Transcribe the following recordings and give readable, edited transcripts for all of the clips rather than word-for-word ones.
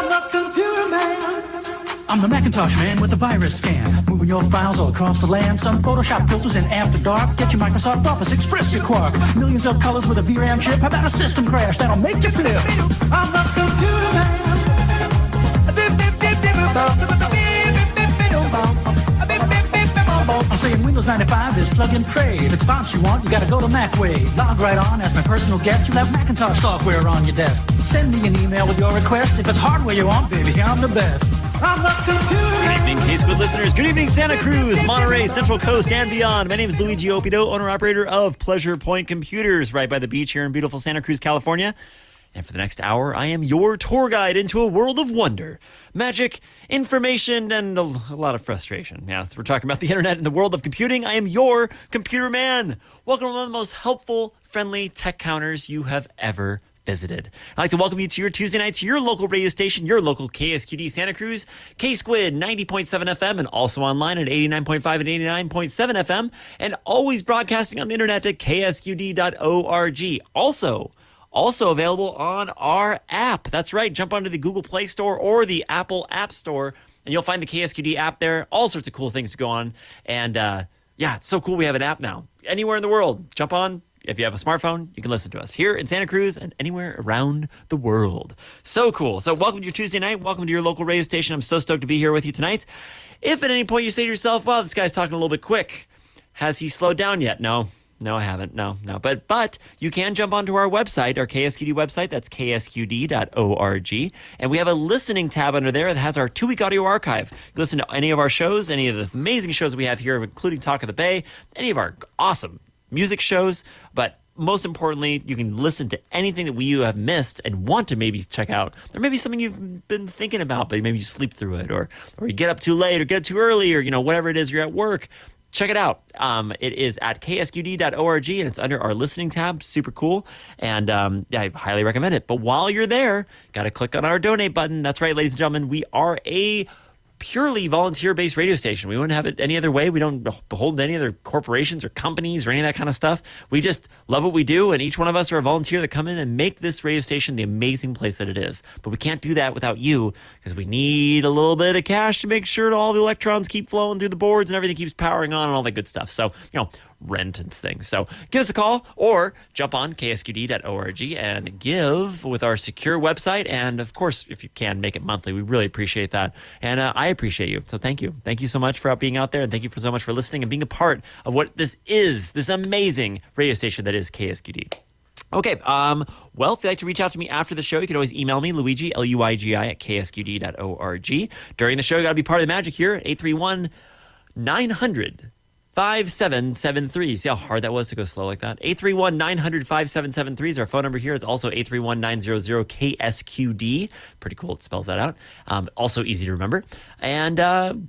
I'm the computer man. I'm the Macintosh man with the virus scan. Moving your files all across the land. Some Photoshop filters in After Dark. Get your Microsoft Office, express your quark. Millions of colors with a VRAM chip. How about a system crash that'll make you flip? I'm the computer man. I'm saying Windows 95 is plug and pray. If it's fonts you want, you gotta go to Macway. Log right on as my personal guest. You'll have Macintosh software on your desk. Send me an email with your request. If it's hardware you want, baby, I'm the best. I'm the computer. Good evening, K-Squid listeners. Good evening, Santa Cruz, Monterey, Central Coast, and beyond. My name is Luigi Opido, owner-operator of Pleasure Point Computers, right by the beach here in beautiful Santa Cruz, California. And for the next hour, I am your tour guide into a world of wonder, magic, information, and a lot of frustration. Yeah, we're talking about the internet and the world of computing. I am your computer man. Welcome to one of the most helpful, friendly tech counters you have ever visited. I'd like to welcome you to your Tuesday night to your local radio station, your local KSQD Santa Cruz, K-Squid 90.7 FM, and also online at 89.5 and 89.7 FM, and always broadcasting on the internet at ksqd.org. Also available on our app. That's right. Jump onto the Google Play Store or the Apple App Store, and you'll find the KSQD app there. All sorts of cool things to go on. And yeah, it's so cool we have an app now. Anywhere in the world, jump on. If you have a smartphone, you can listen to us here in Santa Cruz and anywhere around the world. So cool. So welcome to your Tuesday night. Welcome to your local radio station. I'm so stoked to be here with you tonight. If at any point you say to yourself, wow, this guy's talking a little bit quick. Has he slowed down yet? No, I haven't. No. But you can jump onto our website, our KSQD website. That's ksqd.org. And we have a listening tab under there that has our 2-week audio archive. You can listen to any of our shows, any of the amazing shows we have here, including Talk of the Bay, any of our awesome music shows. But most importantly, you can listen to anything that you have missed and want to maybe check out. There may be something you've been thinking about, but maybe you sleep through it, or you get up too late, or get up too early, or whatever it is, you're at work. Check it out. It is at ksqd.org, and it's under our listening tab. Super cool. And yeah, I highly recommend it. But while you're there, got to click on our donate button. That's right, ladies and gentlemen. We are a purely volunteer-based radio station. We wouldn't have it any other way. We don't behold to any other corporations or companies or any of that kind of stuff. We just love what we do, and each one of us are a volunteer that come in and make this radio station the amazing place that it is. But we can't do that without you, because we need a little bit of cash to make sure all the electrons keep flowing through the boards and everything keeps powering on and all that good stuff. So, rent and things. So give us a call or jump on ksqd.org and give with our secure website. And of course, if you can, make it monthly. We really appreciate that. And I appreciate you. So thank you. Thank you so much for being out there. And thank you so much for listening and being a part of what this is, this amazing radio station that is KSQD. Okay, well, if you'd like to reach out to me after the show, you can always email me, Luigi, Luigi, at ksqd.org. During the show, you got to be part of the magic here, 831-900. 5773. See how hard that was to go slow like that? 831-900-5773 is our phone number here. It's also 831-900-KSQD. Pretty cool. It spells that out. Also easy to remember. And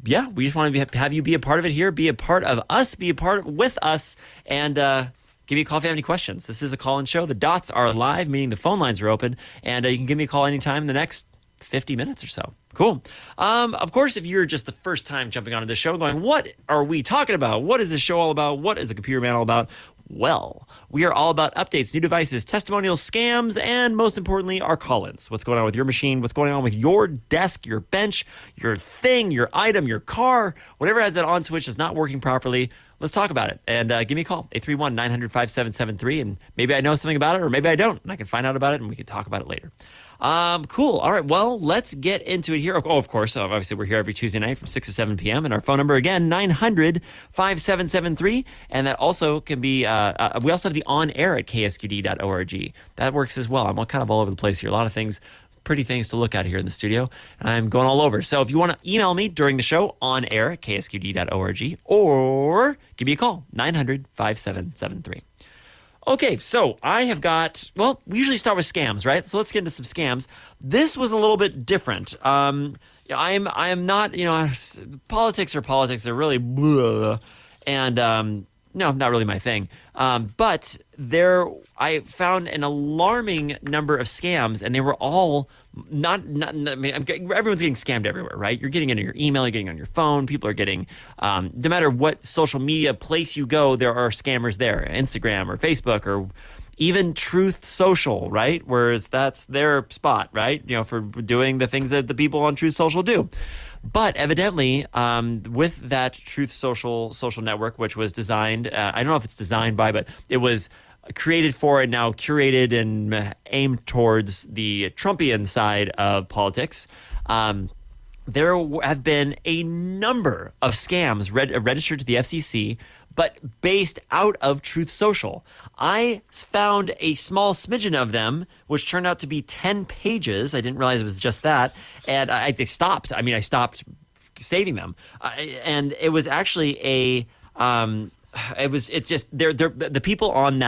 yeah, we just want to have you be a part of it here, be a part of us, be a part with us, and give me a call if you have any questions. This is a call-in show. The dots are live, meaning the phone lines are open, and you can give me a call anytime in the next 50 minutes or so. Cool. Of course, if you're just the first time jumping onto the show going, what are we talking about? What is this show all about? What is a computer man all about? Well, we are all about updates, new devices, testimonials, scams, and most importantly, our call-ins. What's going on with your machine? What's going on with your desk, your bench, your thing, your item, your car, whatever has that on switch is not working properly. Let's talk about it. And give me a call, 831-900-5773, and maybe I know something about it, or maybe I don't, and I can find out about it, and we can talk about it later. Cool. All right. Well, let's get into it here. Oh, of course. Obviously, we're here every Tuesday night from 6 to 7 p.m. And our phone number, again, 900-5773. And that also can be, we also have the on-air at ksqd.org. That works as well. I'm kind of all over the place here. A lot of things, pretty things to look at here in the studio. I'm going all over. So if you want to email me during the show, on air at ksqd.org, or give me a call, 900-5773. Okay, so I have got, well, we usually start with scams, right? So let's get into some scams. This was a little bit different. I am not, politics are politics. They're really blah, and no, not really my thing. But I found an alarming number of scams, and they were all everyone's getting scammed everywhere, right? You're getting into your email, you're getting on your phone. People are getting, no matter what social media place you go, there are scammers there, Instagram or Facebook or even Truth Social, right? Whereas that's their spot, right? For doing the things that the people on Truth Social do. But evidently, with that Truth Social network, which was designed, I don't know if it's designed by, but it was created for and now curated and aimed towards the Trumpian side of politics. There have been a number of scams registered to the FCC, but based out of Truth Social. I found a small smidgen of them, which turned out to be 10 pages. I didn't realize it was just that. And I stopped. I stopped saving them. And it was actually the people on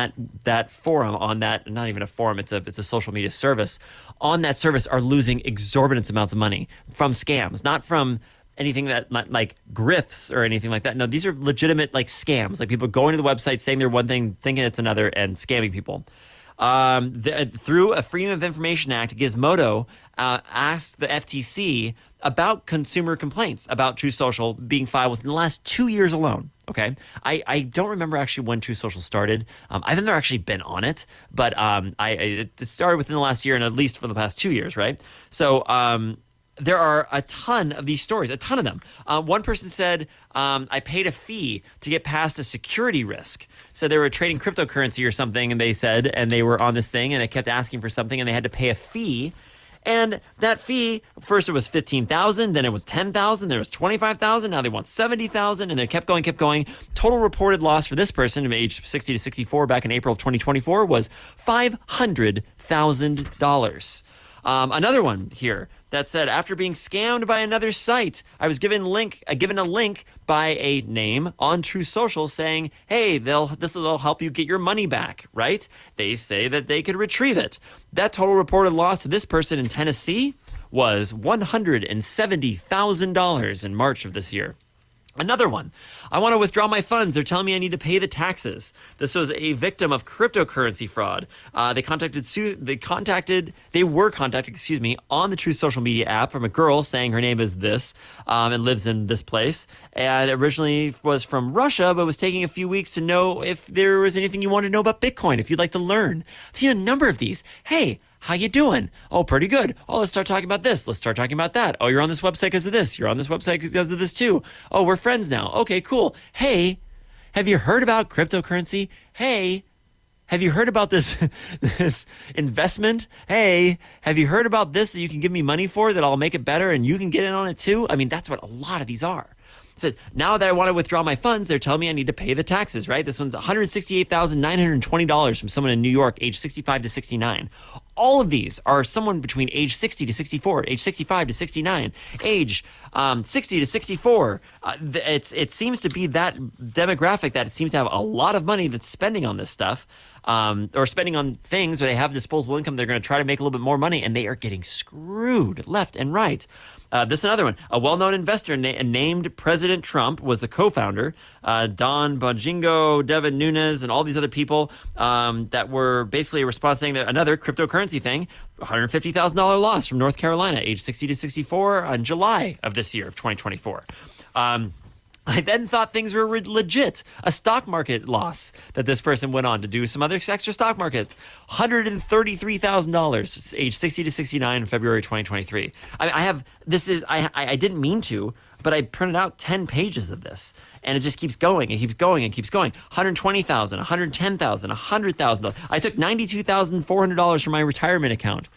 that forum, on that, not even a forum, it's a social media service, on that service are losing exorbitant amounts of money from scams, not from anything that like grifts or anything like that. No, these are legitimate like scams, like people going to the website saying they're one thing, thinking it's another, and scamming people. Through a Freedom of Information Act, Gizmodo asked the FTC about consumer complaints about Truth Social being filed within the last 2 years alone. Okay, I don't remember actually when Truth Social started. I've never actually been on it, but it started within the last year, and at least for the past 2 years, right? So there are a ton of these stories, a ton of them. One person said, I paid a fee to get past a security risk. So they were trading cryptocurrency or something, and they were on this thing, and they kept asking for something, and they had to pay a fee. And that fee, first it was $15,000, then it was $10,000, then it was $25,000, now they want $70,000, and they kept going. Total reported loss for this person, aged 60 to 64, back in April of 2024, was $500,000. Another one here that said, after being scammed by another site, I was given a link by a name on Truth Social saying, hey, this will help you get your money back, right? They say that they could retrieve it. That total reported loss to this person in Tennessee was $170,000 in March of this year. Another one. I want to withdraw my funds. They're telling me I need to pay the taxes. This was a victim of cryptocurrency fraud. They were contacted, on the Truth Social Media app from a girl saying her name is this, and lives in this place. And originally was from Russia, but was taking a few weeks to know if there was anything you want to know about Bitcoin, if you'd like to learn. I've seen a number of these. Hey, how you doing? Oh, pretty good. Oh, let's start talking about this. Let's start talking about that. Oh, you're on this website because of this. You're on this website because of this too. Oh, we're friends now. Okay, cool. Hey, have you heard about cryptocurrency? Hey, have you heard about this investment? Hey, have you heard about this that you can give me money for that I'll make it better and you can get in on it too? That's what a lot of these are. It says, now that I want to withdraw my funds, they're telling me I need to pay the taxes, right? This one's $168,920 from someone in New York, age 65 to 69. All of these are someone between age 60 to 64, age 65 to 69, age 60 to 64. It seems to be that demographic that it seems to have a lot of money that's spending on this stuff, or spending on things where they have disposable income. They're going to try to make a little bit more money, and they are getting screwed left and right. This is another one. A well-known investor named President Trump was the co-founder. Don Bojingo, Devin Nunes, and all these other people that were basically a response saying that another cryptocurrency thing, $150,000 loss from North Carolina, age 60 to 64, in July of this year, of 2024. I then thought things were legit. A stock market loss that this person went on to do some other extra stock markets. $133,000, age 60 to 69 in February 2023. I didn't mean to, but I printed out 10 pages of this. And it just keeps going and keeps going and keeps going. $120,000, $110,000, $100,000. I took $92,400 from my retirement account.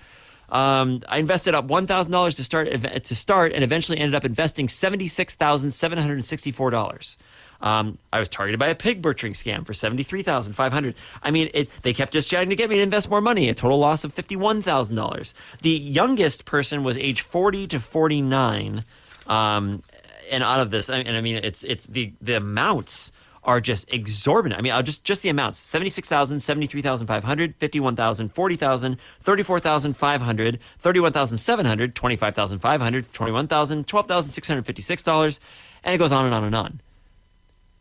I invested up $1,000 to start and eventually ended up investing $76,764. I was targeted by a pig butchering scam for $73,500. They kept just trying to get me to invest more money, a total loss of $51,000. The youngest person was age 40 to 49. And out of this, it's the amounts are just exorbitant. Just the amounts: 76,000, 73,500, 51,000, 40,000, 34,500, 31,700, 25,500, 21,000, 12,656 dollars, and it goes on and on and on.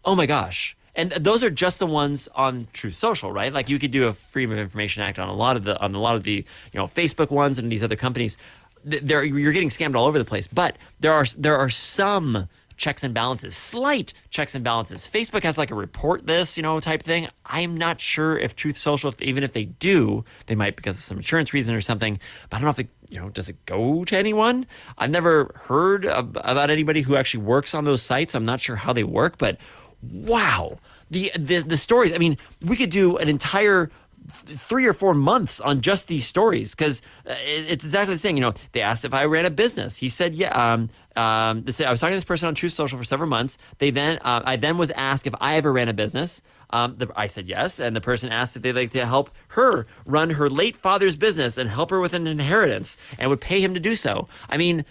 Oh my gosh! And those are just the ones on Truth Social, right? Like you could do a Freedom of Information Act on a lot of the Facebook ones and these other companies. You're getting scammed all over the place, but there are some checks and balances, slight checks and balances. Facebook has like a report this, type thing. I'm not sure if Truth Social, even if they do, they might because of some insurance reason or something. But I don't know if it, does it go to anyone? I've never heard about anybody who actually works on those sites. I'm not sure how they work, but wow. The stories, I mean, we could do an entire 3 or 4 months on just these stories because it's exactly the same. They asked if I ran a business. He said, yeah. I was talking to this person on Truth Social for several months. I then was asked if I ever ran a business. I said yes, and the person asked if they'd like to help her run her late father's business and help her with an inheritance and would pay him to do so. I mean,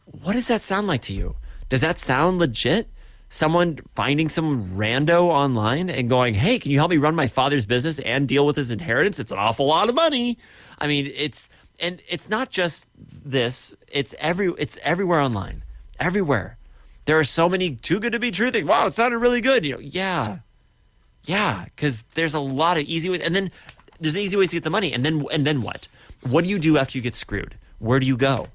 what does that sound like to you? Does that sound legit? Someone finding some rando online and going, hey, can you help me run my father's business and deal with his inheritance? It's an awful lot of money. I mean, it's not just this. It's everywhere online. Everywhere. There are so many too good to be true things. Wow, it sounded really good. Yeah, because there's a lot of easy ways. And then there's easy ways to get the money. And then what? What do you do after you get screwed? Where do you go?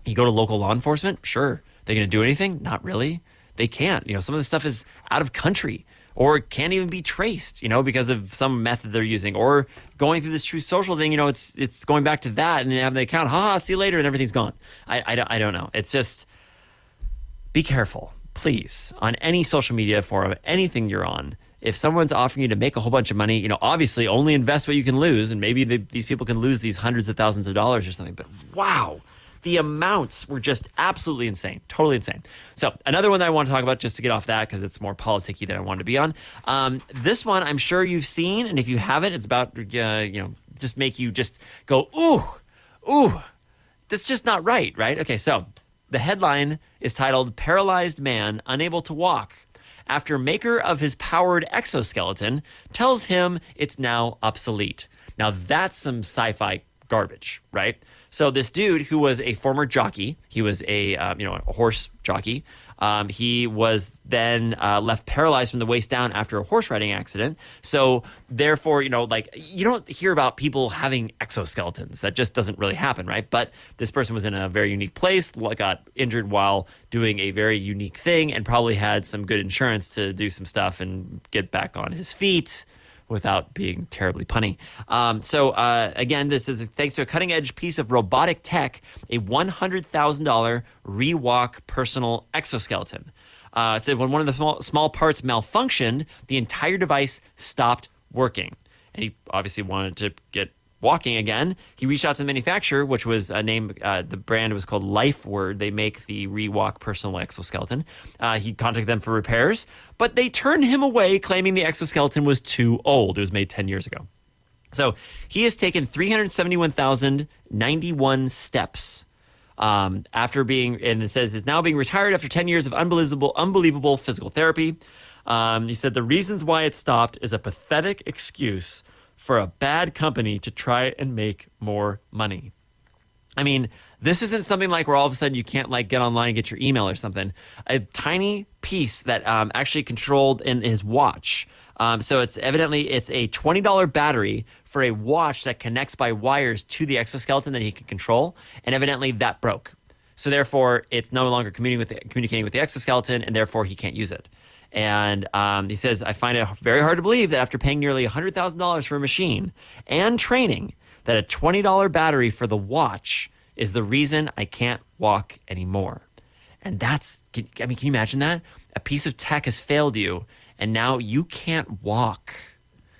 You go to local law enforcement? Sure. They're going to do anything? Not really. They can't. Some of the stuff is out of country or can't even be traced, because of some method they're using or going through this Truth Social thing. It's going back to that and they have the account. See you later, and everything's gone. I don't know. It's just be careful, please, on any social media forum, anything you're on. If someone's offering you to make a whole bunch of money, obviously only invest what you can lose, and maybe these people can lose these hundreds of thousands of dollars or something. But wow. The amounts were just absolutely insane, totally insane. So another one that I want to talk about just to get off that because it's more politicky than I wanted to be on. This one I'm sure you've seen, and if you haven't, it's about just make you just go ooh, that's just not right? Okay, so the headline is titled "Paralyzed Man Unable to Walk After Maker of His Powered Exoskeleton Tells Him It's Now Obsolete." Now that's some sci-fi garbage, right? So this dude who was a former jockey, he was a horse jockey. He was then left paralyzed from the waist down after a horse riding accident. So therefore, you don't hear about people having exoskeletons. That just doesn't really happen, right? But this person was in a very unique place, got injured while doing a very unique thing, and probably had some good insurance to do some stuff and get back on his feet without being terribly punny. Again, this is thanks to a cutting-edge piece of robotic tech, a $100,000 rewalk personal exoskeleton. It said when one of the small parts malfunctioned, the entire device stopped working. And he obviously wanted to get walking again. He reached out to the manufacturer, which was the brand was called Lifesaver. They make the rewalk personal exoskeleton. He contacted them for repairs, but they turned him away, claiming the exoskeleton was too old. It was made 10 years ago. So he has taken 371,091 steps after being, and it says is now being retired after 10 years of unbelievable physical therapy. He said the reasons why it stopped is a pathetic excuse for a bad company to try and make more money. I mean, this isn't something like where all of a sudden you can't get online and get your email or something. A tiny piece that actually controlled in his watch. So it's a $20 battery for a watch that connects by wires to the exoskeleton that he can control. And evidently that broke. So therefore it's no longer communicating with the exoskeleton, and therefore he can't use it. And he says, I find it very hard to believe that after paying nearly $100,000 for a machine and training, that a $20 battery for the watch is the reason I can't walk anymore. And can you imagine that? A piece of tech has failed you, and now you can't walk.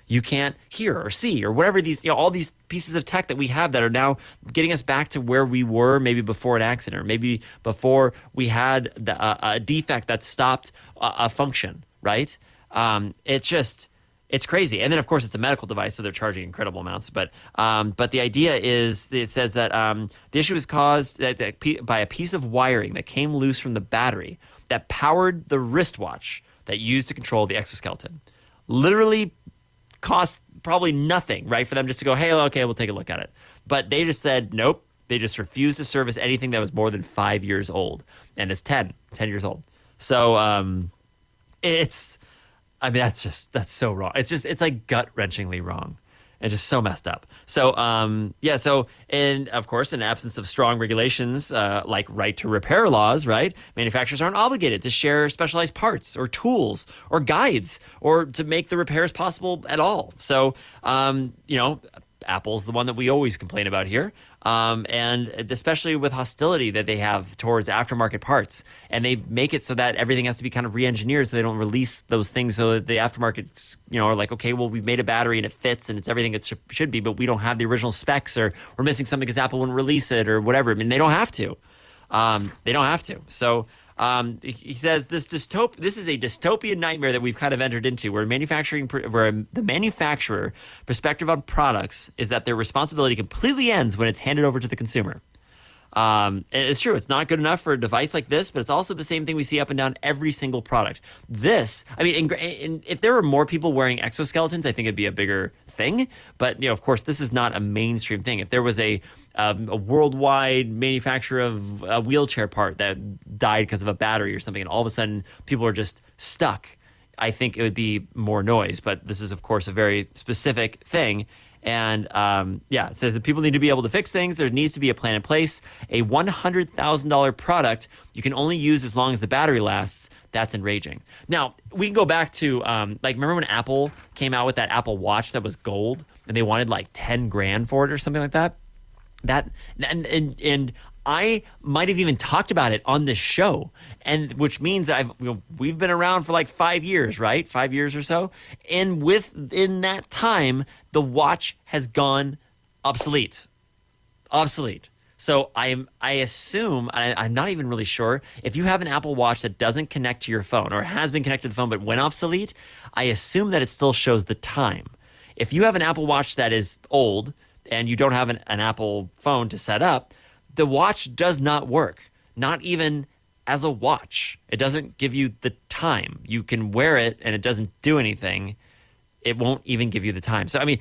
You can't hear or see or whatever all these pieces of tech that we have that are now getting us back to where we were maybe before an accident, or maybe before we had a defect that stopped a function, right? It's crazy. And then, of course, it's a medical device, so they're charging incredible amounts. But the idea is, it says that the issue was caused by a piece of wiring that came loose from the battery that powered the wristwatch that used to control the exoskeleton. Literally cost probably nothing, right, for them just to go, hey, okay, we'll take a look at it. But they just said, nope. They just refused to service anything that was more than 5 years old. And it's 10 years old. So that's so wrong. It's like gut-wrenchingly wrong. It's just so messed up. So, so, and of course, in absence of strong regulations, like right to repair laws, right? Manufacturers aren't obligated to share specialized parts or tools or guides or to make the repairs possible at all. So, Apple's the one that we always complain about here. And especially with hostility that they have towards aftermarket parts. And they make it so that everything has to be kind of re-engineered so they don't release those things so that the aftermarkets, are like, okay, well, we've made a battery and it fits and it's everything it should be, but we don't have the original specs or we're missing something because Apple wouldn't release it or whatever. I mean, they don't have to. So he says this is a dystopian nightmare that we've kind of entered into, where the manufacturer perspective on products is that their responsibility completely ends when it's handed over to the consumer. And it's true, it's not good enough for a device like this, but it's also the same thing we see up and down every single product. If there were more people wearing exoskeletons, I think it'd be a bigger thing. But of course, this is not a mainstream thing. If there was a worldwide manufacturer of a wheelchair part that died because of a battery or something, and all of a sudden people are just stuck, I think it would be more noise. But this is, of course, a very specific thing. And it says that people need to be able to fix things. There needs to be a plan in place. A $100,000 product you can only use as long as the battery lasts. That's enraging. Now, we can go back to, remember when Apple came out with that Apple Watch that was gold and they wanted like 10 grand for it or something like that? And I might have even talked about it on this show, and which means that we've been around for like 5 years, right? 5 years or so. And within that time, the watch has gone obsolete. So I assume, I'm not even really sure, if you have an Apple Watch that doesn't connect to your phone or has been connected to the phone but went obsolete, I assume that it still shows the time. If you have an Apple Watch that is old and you don't have an Apple phone to set up, the watch does not work, not even as a watch. It doesn't give you the time. You can wear it and it doesn't do anything. It won't even give you the time. So, I mean,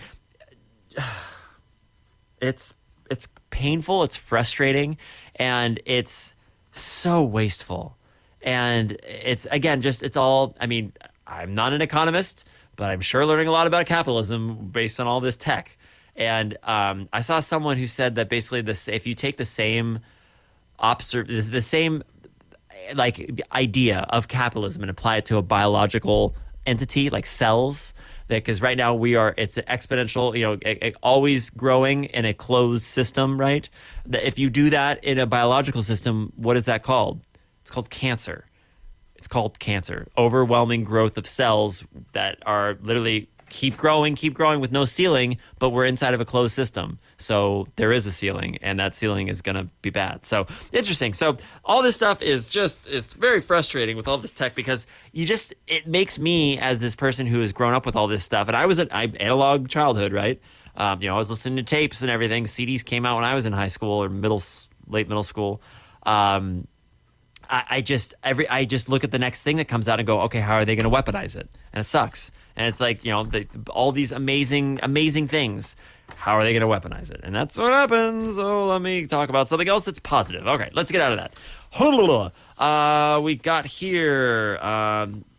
it's painful, it's frustrating, and it's so wasteful. And it's, again, it's all, I'm not an economist, but I'm sure learning a lot about capitalism based on all this tech. And I saw someone who said that basically if you take the same idea of capitalism and apply it to a biological entity like cells, because right now it's an exponential, always growing in a closed system, right? That if you do that in a biological system, what is that called? It's called cancer. Overwhelming growth of cells that are literally keep growing with no ceiling, but we're inside of a closed system. So there is a ceiling, and that ceiling is going to be bad. So interesting. So all this stuff is it's very frustrating with all this tech, because it makes me, as this person who has grown up with all this stuff, and I was an analog childhood, right? I was listening to tapes and everything. CDs came out when I was in high school or late middle school. I just look at the next thing that comes out and go, okay, how are they going to weaponize it? And it sucks. And it's like, all these amazing things. How are they going to weaponize it? And that's what happens. So let me talk about something else that's positive. Okay, let's get out of that. We got here.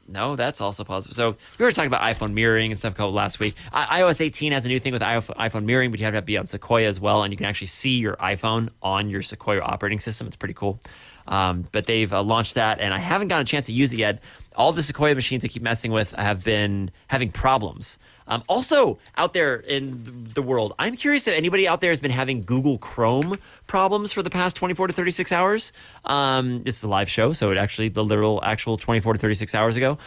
No, that's also positive. So we were talking about iPhone mirroring and stuff called last week. iOS 18 has a new thing with iPhone mirroring, but you have to be on Sequoia as well, and you can actually see your iPhone on your Sequoia operating system. It's pretty cool. But they've launched that, and I haven't gotten a chance to use it yet. All the Sequoia machines I keep messing with have been having problems. Also, out there in the world, I'm curious if anybody out there has been having Google Chrome problems for the past 24 to 36 hours. This is a live show, so the actual 24 to 36 hours ago.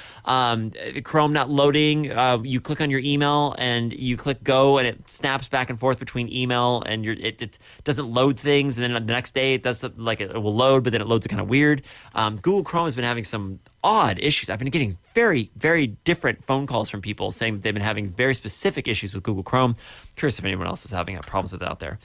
Chrome not loading. You click on your email and you click go, and it snaps back and forth between email, and it doesn't load things. And then the next day it does it will load, but then it loads it kind of weird. Google Chrome has been having some odd issues. I've been getting very, very different phone calls from people saying that they've been having very specific issues with Google Chrome. Curious if anyone else is having problems with it out there.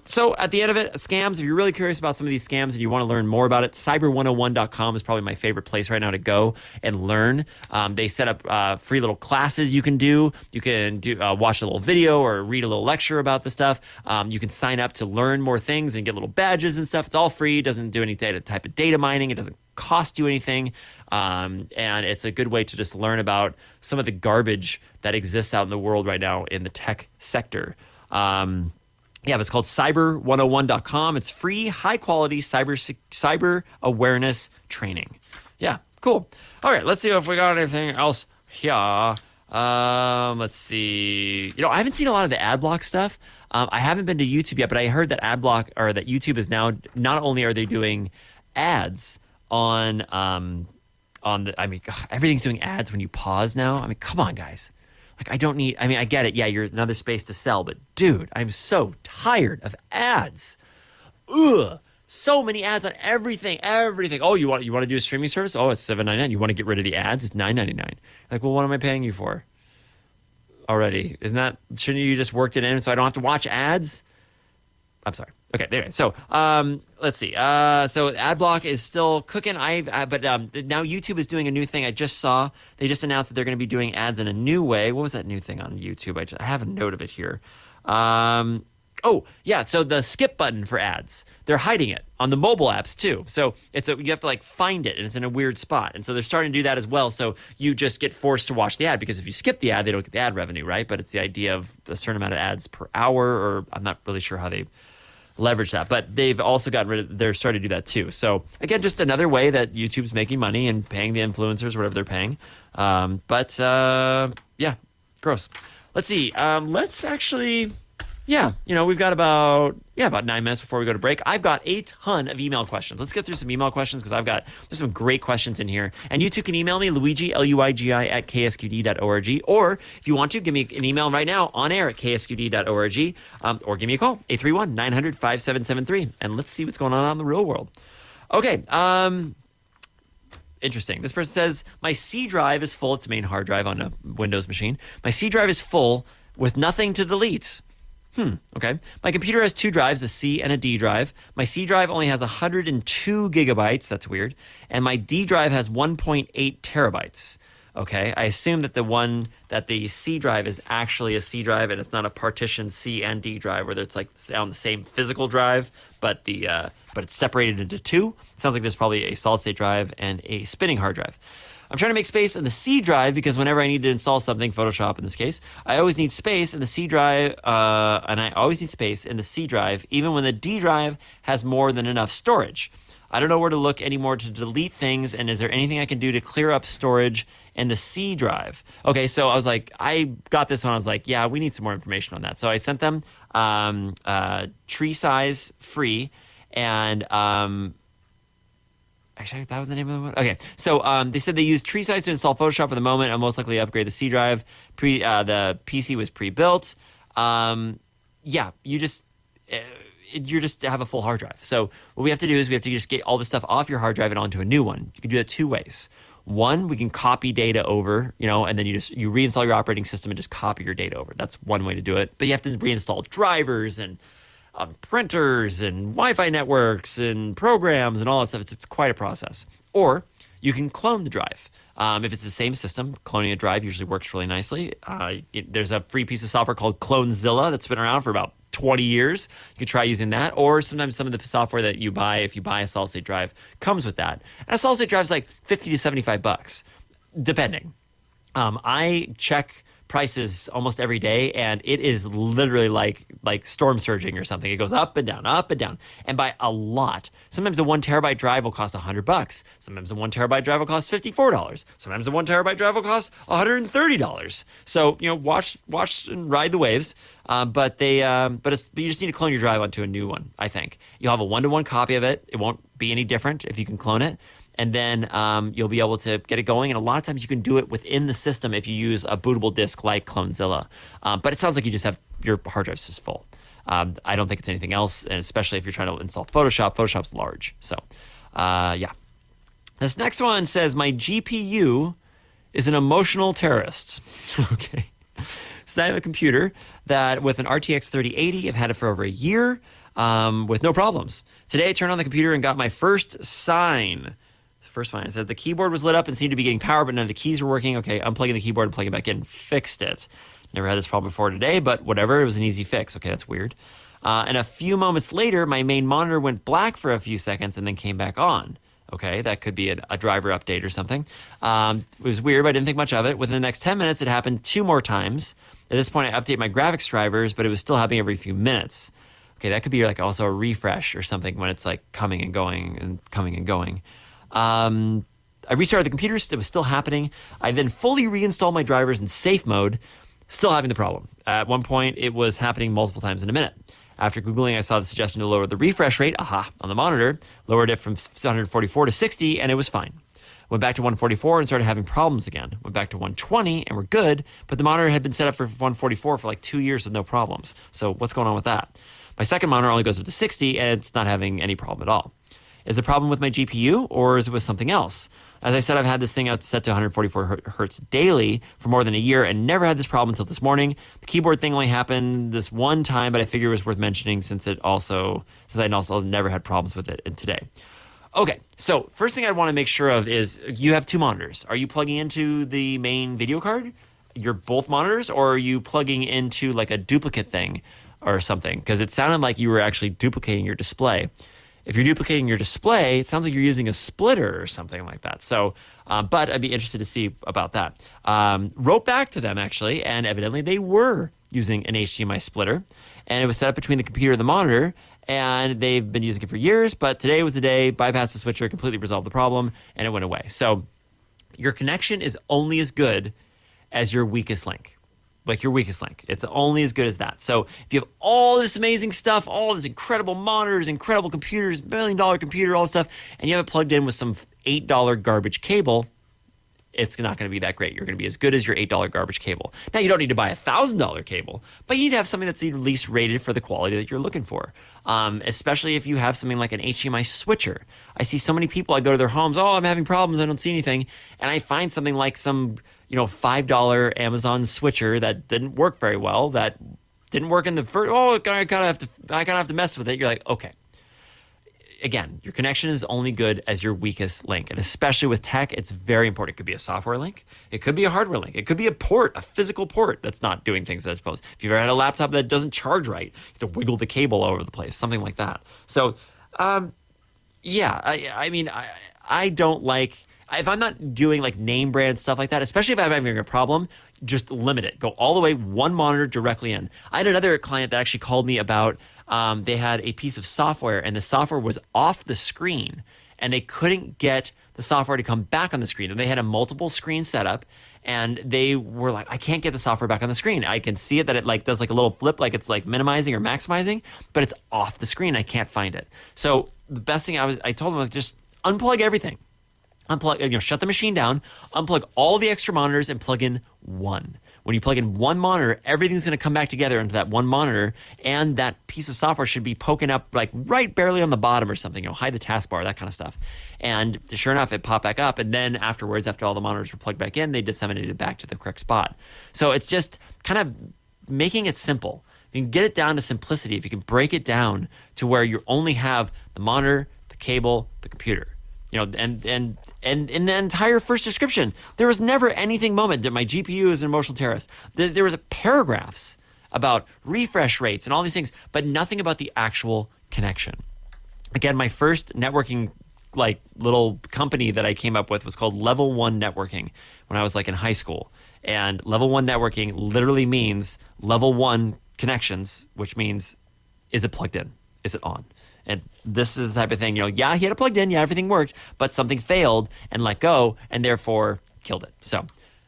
So at the end of it, scams, if you're really curious about some of these scams and you want to learn more about it, cyber101.com is probably my favorite place right now to go and learn. They set up free little classes you can do. You can watch a little video or read a little lecture about the stuff. You can sign up to learn more things and get little badges and stuff. It's all free. It doesn't do any type of data mining. It doesn't cost you anything, and it's a good way to just learn about some of the garbage that exists out in the world right now in the tech sector. Yeah, it's called cyber101.com. It's free, high-quality cyber awareness training. Yeah, cool. All right, let's see if we got anything else here. Let's see. I haven't seen a lot of the ad block stuff. I haven't been to YouTube yet, but I heard that that YouTube is now, not only are they doing ads on everything's doing ads when you pause now. I mean, come on, guys. Like, I get it. Yeah, you're another space to sell, but dude, I'm so tired of ads. Ugh. So many ads on everything. Oh, you want to do a streaming service? Oh, it's $7.99. You want to get rid of the ads? It's $9.99. Like, well, what am I paying you for already? Shouldn't you just worked it in so I don't have to watch ads? I'm sorry. Okay, anyway, so let's see. So ad block is still cooking. But now YouTube is doing a new thing. I just saw they just announced that they're going to be doing ads in a new way. What was that new thing on YouTube? I have a note of it here. Oh yeah, so the skip button for ads, they're hiding it on the mobile apps too. So you have to like find it, and it's in a weird spot. And so they're starting to do that as well. So you just get forced to watch the ad, because if you skip the ad, they don't get the ad revenue, right? But it's the idea of a certain amount of ads per hour, or I'm not really sure how they leverage that, but they've also they're starting to do that too. So again, just another way that YouTube's making money and paying the influencers whatever they're paying. Yeah, gross. Let's see. Let's actually, we've got about 9 minutes before we go to break. I've got a ton of email questions. Let's get through some email questions, because there's some great questions in here. And you too can email me, Luigi, Luigi, at ksqd.org. Or if you want to, give me an email right now on air at ksqd.org, or give me a call, 831-900-5773. And let's see what's going on in the real world. Okay, interesting. This person says, my C drive is full. It's a main hard drive on a Windows machine. My C drive is full with nothing to delete. Okay. My computer has 2 drives, a C and a D drive. My C drive only has 102 gigabytes. That's weird. And my D drive has 1.8 terabytes. Okay. I assume that the C drive is actually a C drive, and it's not a partitioned C and D drive where it's like on the same physical drive, but it's separated into 2. It sounds like there's probably a solid state drive and a spinning hard drive. I'm trying to make space in the C drive, because whenever I need to install something, Photoshop in this case, I always need space in the C drive, even when the D drive has more than enough storage. I don't know where to look anymore to delete things, and is there anything I can do to clear up storage in the C drive? Okay, so I got this one. I was like, yeah, we need some more information on that. So I sent them tree size free, and actually, that was the name of the one? Okay. So they said they used tree size to install Photoshop for the moment. I'll most likely upgrade the C drive. The PC was pre-built. You just have a full hard drive. So what we have to do is we have to just get all the stuff off your hard drive and onto a new one. You can do that 2 ways. One, we can copy data over, and then you reinstall your operating system and just copy your data over. That's one way to do it. But you have to reinstall drivers and printers and Wi-Fi networks and programs and all that stuff. It's quite a process. Or you can clone the drive. If it's the same system, cloning a drive usually works really nicely. There's a free piece of software called Clonezilla that's been around for about 20 years. You can try using that. Or sometimes some of the software that you buy, if you buy a solid state drive, comes with that. And a solid state drive is like $50 to $75, depending. I check prices almost every day, and it is literally like storm surging or something. It goes up and down, and by a lot. Sometimes a 1 terabyte drive will cost $100. Sometimes a 1 terabyte drive will cost $54. Sometimes a 1 terabyte drive will cost $130. So watch and ride the waves. But you just need to clone your drive onto a new one. I think you'll have a 1-to-1 copy of it. It won't be any different if you can clone it. And then you'll be able to get it going. And a lot of times you can do it within the system if you use a bootable disk like Clonezilla. But it sounds like you just have your hard drive just full. I don't think it's anything else, and especially if you're trying to install Photoshop. Photoshop's large. So, yeah. This next one says, my GPU is an emotional terrorist. Okay. So I have a computer that with an RTX 3080, I've had it for over a year with no problems. Today I turned on the computer and got my first sign. First one, I said the keyboard was lit up and seemed to be getting power, but none of the keys were working. Okay, unplugging the keyboard and plugging it back in, fixed it. Never had this problem before today, but whatever, it was an easy fix. Okay, that's weird. And a few moments later, my main monitor went black for a few seconds and then came back on. Okay, that could be a driver update or something. It was weird, but I didn't think much of it. Within the next 10 minutes, it happened 2 more times. At this point, I update my graphics drivers, but it was still happening every few minutes. Okay, that could be like also a refresh or something when it's like coming and going and coming and going. I restarted the computer, it was still happening. I then fully reinstalled my drivers in safe mode, still having the problem. At one point, it was happening multiple times in a minute. After Googling, I saw the suggestion to lower the refresh rate, on the monitor, lowered it from 144 to 60, and it was fine. Went back to 144 and started having problems again. Went back to 120 and we're good, but the monitor had been set up for 144 for like 2 years with no problems. So what's going on with that? My second monitor only goes up to 60 and it's not having any problem at all. Is it a problem with my GPU or is it with something else? As I said, I've had this thing out set to 144 hertz daily for more than a year and never had this problem until this morning. The keyboard thing only happened this one time, but I figured it was worth mentioning since I also never had problems with it today. Okay, so first thing I want to make sure of is you have 2 monitors. Are you plugging into the main video card, your both monitors, or are you plugging into like a duplicate thing or something? Because it sounded like you were actually duplicating your display. If you're duplicating your display, it sounds like you're using a splitter or something like that. So, but I'd be interested to see about that. Wrote back to them actually, and evidently they were using an HDMI splitter, and it was set up between the computer and the monitor, and they've been using it for years, but today was the day, bypassed the switcher, completely resolved the problem, and it went away. So your connection is only as good as your weakest link. Like your weakest link. It's only as good as that. So if you have all this amazing stuff, all this incredible monitors, incredible computers, $1 million computer, all this stuff, and you have it plugged in with some $8 garbage cable, it's not going to be that great. You're going to be as good as your $8 garbage cable. Now, you don't need to buy a $1,000 cable, but you need to have something that's at least rated for the quality that you're looking for, especially if you have something like an HDMI switcher. I see so many people, I go to their homes, I'm having problems, I don't see anything, and I find something like some $5 Amazon switcher that didn't work very well, that didn't work in the first, I gotta have to mess with it. You're like, okay. Again, your connection is only good as your weakest link. And especially with tech, it's very important. It could be a software link. It could be a hardware link. It could be a port, a physical port that's not doing things as supposed. If you've ever had a laptop that doesn't charge right, you have to wiggle the cable all over the place, something like that. So, I don't like, if I'm not doing like name brand stuff like that, especially if I'm having a problem, just limit it. Go all the way, one monitor directly in. I had another client that actually called me about they had a piece of software and the software was off the screen and they couldn't get the software to come back on the screen. And they had a multiple screen setup and they were like, I can't get the software back on the screen. I can see it that it like does like a little flip, like it's like minimizing or maximizing, but it's off the screen. I can't find it. So the best thing I told them was just unplug everything. Unplug, shut the machine down, unplug all the extra monitors and plug in one. When you plug in one monitor, everything's going to come back together into that one monitor, and that piece of software should be poking up like right barely on the bottom or something, hide the taskbar, that kind of stuff. And sure enough, it popped back up, and then afterwards, after all the monitors were plugged back in, they disseminated it back to the correct spot. So it's just kind of making it simple. You can get it down to simplicity if you can break it down to where you only have the monitor, the cable, the computer. And in the entire first description, there was never anything moment that my GPU is an emotional terrorist. There was paragraphs about refresh rates and all these things, but nothing about the actual connection. Again, my first networking like little company that I came up with was called Level 1 Networking when I was like in high school. And Level 1 Networking literally means Level 1 connections, which means, is it plugged in? Is it on? And this is the type of thing, he had it plugged in, everything worked, but something failed and let go and therefore killed it. So,